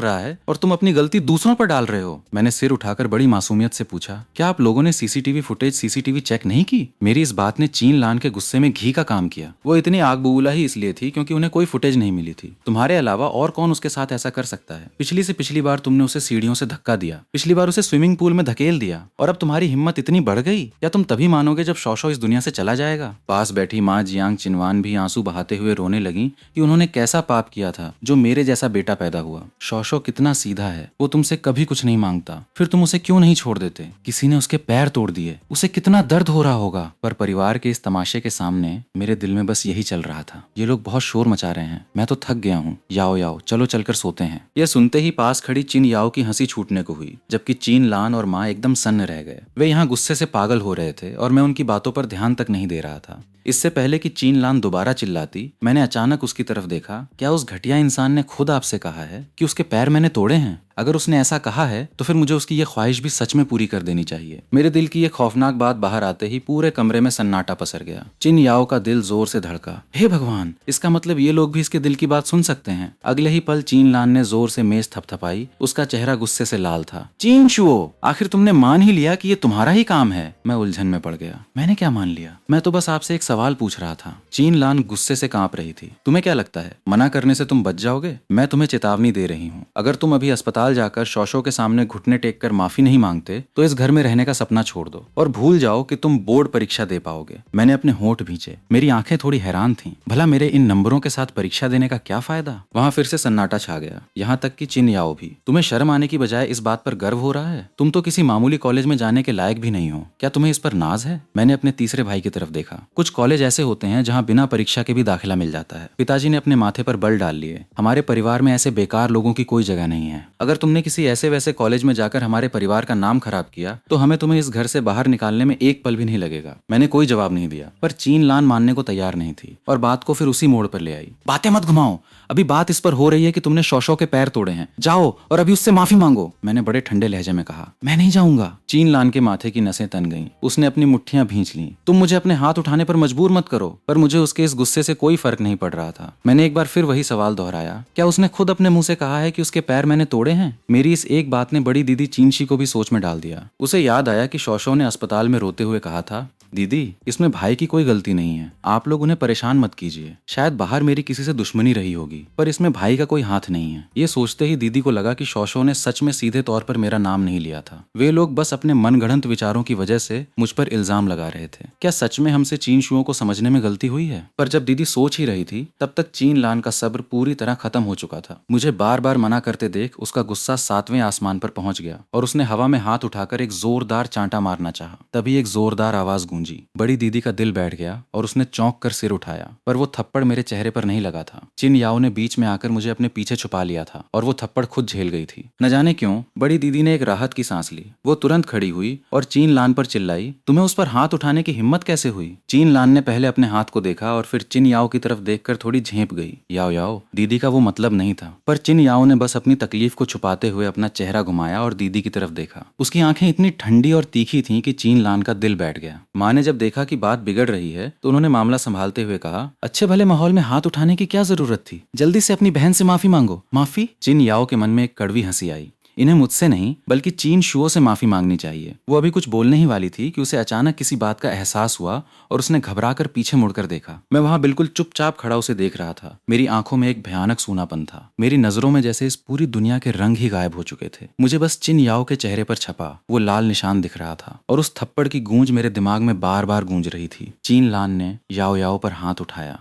A: रहा है और तुम अपनी गलती दूसरों पर डाल रहे हो। मैंने सिर उठाकर बड़ी मासूमियत से पूछा, क्या आप लोगों ने सीसीटीवी चेक नहीं की? मेरी इस बात ने चीन लान के गुस्से में घी का काम किया। वो इतनी आग बबूला ही इसलिए थी क्योंकि उन्हें कोई फुटेज नहीं मिली थी। तुम्हारे अलावा और कौन उसके साथ ऐसा कर सकता है? पिछली से पिछली बार तुमने उसे सीढ़ियों से धक्का दिया, पिछली बार उसे स्विमिंग पूल में धकेल दिया, और अब तुम्हारी हिम्मत इतनी बढ़ गई? या तुम तभी मानोगे जब शौशो इस दुनिया से चला जाएगा? पास बैठी माँ जियांग चिनवान भी आंसू बहाते हुए रोने लगी कि उन्होंने कैसा पाप किया था जो मेरे जैसा बेटा पैदा हुआ। शौशो कितना सीधा है, वो तुमसे कभी कुछ नहीं मांगता, फिर तुम उसे क्यों नहीं छोड़ देते? किसी ने उसके पैर तोड़ दिए, उसे कितना दर्द हो रहा होगा। पर परिवार के इस तमाशे के सामने मेरे दिल में बस यही चल रहा था, ये लोग बहुत शोर मचा रहे हैं, मैं तो थक गया हूँ। याओ याओ, चलो चलकर सोते हैं। यह सुनते ही पास खड़ी चिन याओ की हंसी छूटने को हुई, जबकि चीन लान और माँ एकदम सन्न रह गए। वे यहाँ गुस्से से पागल हो रहे थे और मैं उनकी बातों पर ध्यान तक नहीं दे रहा था। इससे पहले कि चीन लान दोबारा चिल्लाती, मैंने अचानक उसकी तरफ देखा। क्या उस घटिया इंसान ने खुद आपसे कहा है कि उसके पैर मैंने तोड़े हैं? अगर उसने ऐसा कहा है तो फिर मुझे उसकी ये ख्वाहिश भी सच में पूरी कर देनी चाहिए। मेरे दिल की ये खौफनाक बात बाहर आते ही पूरे कमरे में सन्नाटा पसर गया। चिन याओ का दिल जोर से धड़का। हे भगवान, इसका मतलब ये लोग भी इसके दिल की बात सुन सकते हैं। अगले ही पल चीन लान ने जोर से मेज थपथपाई। उसका चेहरा गुस्से से लाल था। चीन शुओ, आखिर तुमने मान ही लिया कि ये तुम्हारा ही काम है? मैं उलझन में पड़ गया। मैंने क्या मान लिया? मैं तो बस आपसे एक सवाल पूछ रहा था। चीन लान गुस्से से कांप रही थी। तुम्हें क्या लगता है मना करने से तुम बच जाओगे? मैं तुम्हें चेतावनी दे रही हूँ, अगर तुम अभी अस्पताल जाकर शौशो के सामने घुटने टेक कर माफी नहीं मांगते तो इस घर में रहने का सपना छोड़ दो और भूल जाओ कि तुम बोर्ड परीक्षा दे पाओगे। मैंने अपने होंठ भींचे, मेरी आंखें थोड़ी हैरान थीं। भला मेरे इन नंबरों के साथ परीक्षा देने का क्या फायदा? वहां फिर से सन्नाटा छा गया, यहाँ तक कि चिन याओ भी। तुम्हें शर्म आने की बजाय इस बात पर गर्व हो रहा है? तुम तो किसी मामूली कॉलेज में जाने के लायक भी नहीं हो। क्या तुम्हें इस पर नाज है? मैंने अपने तीसरे भाई की तरफ देखा। कुछ कॉलेज ऐसे होते हैं जहाँ बिना परीक्षा के भी दाखिला मिल जाता है। पिताजी ने अपने माथे पर बल डाल लिए। हमारे परिवार में ऐसे बेकार लोगों की कोई जगह नहीं है। अगर तुमने किसी ऐसे वैसे कॉलेज में जाकर हमारे परिवार का नाम खराब किया तो हमें तुम्हें इस घर से बाहर निकालने में एक पल भी नहीं लगेगा। मैंने कोई जवाब नहीं दिया, पर चीन लान मानने को तैयार नहीं थी और बात को फिर उसी मोड़ पर ले आई। बातें मत घुमाओ, अभी बात इस पर हो रही है कि तुमने शौशो के पैर तोड़े हैं। जाओ और अभी उससे माफी मांगो। मैंने बड़े ठंडे लहजे में कहा। मैं नहीं जाऊंगा। चीन लान के माथे की नसें तन गईं। उसने अपनी मुट्ठियां भींच लीं। तुम मुझे अपने हाथ उठाने पर मजबूर मत करो। पर मुझे उसके इस गुस्से से कोई फर्क नहीं पड़ रहा था। मैंने एक बार फिर वही सवाल दोहराया, क्या उसने खुद अपने मुंह से कहा है कि उसके पैर मैंने तोड़े हैं? मेरी इस एक बात ने बड़ी दीदी चीनशी को भी सोच में डाल दिया। उसे याद आया कि शौशो ने अस्पताल में रोते हुए कहा था, दीदी इसमें भाई की कोई गलती नहीं है, आप लोग उन्हें परेशान मत कीजिए। शायद बाहर मेरी किसी से दुश्मनी रही होगी, पर इसमें भाई का कोई हाथ नहीं है। ये सोचते ही दीदी को लगा कि शौशो ने सच में सीधे तौर पर मेरा नाम नहीं लिया था। वे लोग बस अपने मनगढ़ंत विचारों की वजह से मुझ पर इल्जाम लगा रहे थे। क्या सच में हमसे चीन शुओं को समझने में गलती हुई है? पर जब दीदी सोच ही रही थी तब तक चीन लान का सब्र पूरी तरह खत्म हो चुका था। मुझे बार बार मना करते देख उसका गुस्सा 7वें आसमान पर पहुंच गया और उसने हवा में हाथ उठाकर एक जोरदार चांटा मारना चाहा। तभी एक जोरदार आवाज गूंजी। बड़ी दीदी का दिल बैठ गया और उसने चौंक कर सिर उठाया, पर वो थप्पड़ मेरे चेहरे पर नहीं लगा था। चिन याओ ने बीच में आकर मुझे अपने पीछे छुपा लिया था और वो थप्पड़ खुद झेल गई थी। न जाने क्यों बड़ी दीदी ने एक राहत की सांस ली। वो तुरंत खड़ी हुई और चीन लान पर चिल्लाई, तुम्हें उस पर हाथ उठाने की हिम्मत कैसे हुई? चीन लान ने पहले अपने हाथ को देखा और फिर चिन याओ की तरफ देखकर थोड़ी झेंप गई। याओ याओ, दीदी का वो मतलब नहीं था। पर चिन याओ ने बस अपनी तकलीफ को छुपाते हुए अपना चेहरा घुमाया और दीदी की तरफ देखा। उसकी आंखें इतनी ठंडी और तीखी थीं कि चीन लान का दिल बैठ गया। माँ ने जब देखा कि बात बिगड़ रही है तो उन्होंने मामला संभालते हुए कहा, अच्छे भले माहौल में हाथ उठाने की क्या जरूरत थी? जल्दी से अपनी बहन से माफी मांगो। माफी? चिन याओ के मन में एक कड़वी हंसी आई। इन्हें मुझसे नहीं बल्कि चीन शुओं से माफी मांगनी चाहिए। वो अभी कुछ बोलने ही वाली थी कि उसे अचानक किसी बात का एहसास हुआ और उसने घबराकर पीछे मुड़कर देखा। मैं वहां बिल्कुल चुपचाप खड़ा उसे देख रहा था। मेरी आंखों में एक भयानक सूनापन था। मेरी नजरों में जैसे इस पूरी दुनिया के रंग ही गायब हो चुके थे। मुझे बस चिन याओ के चेहरे पर छपा वो लाल निशान दिख रहा था और उस थप्पड़ की गूंज मेरे दिमाग में बार बार गूंज रही थी। चीन लान ने याओ याओ पर हाथ उठाया।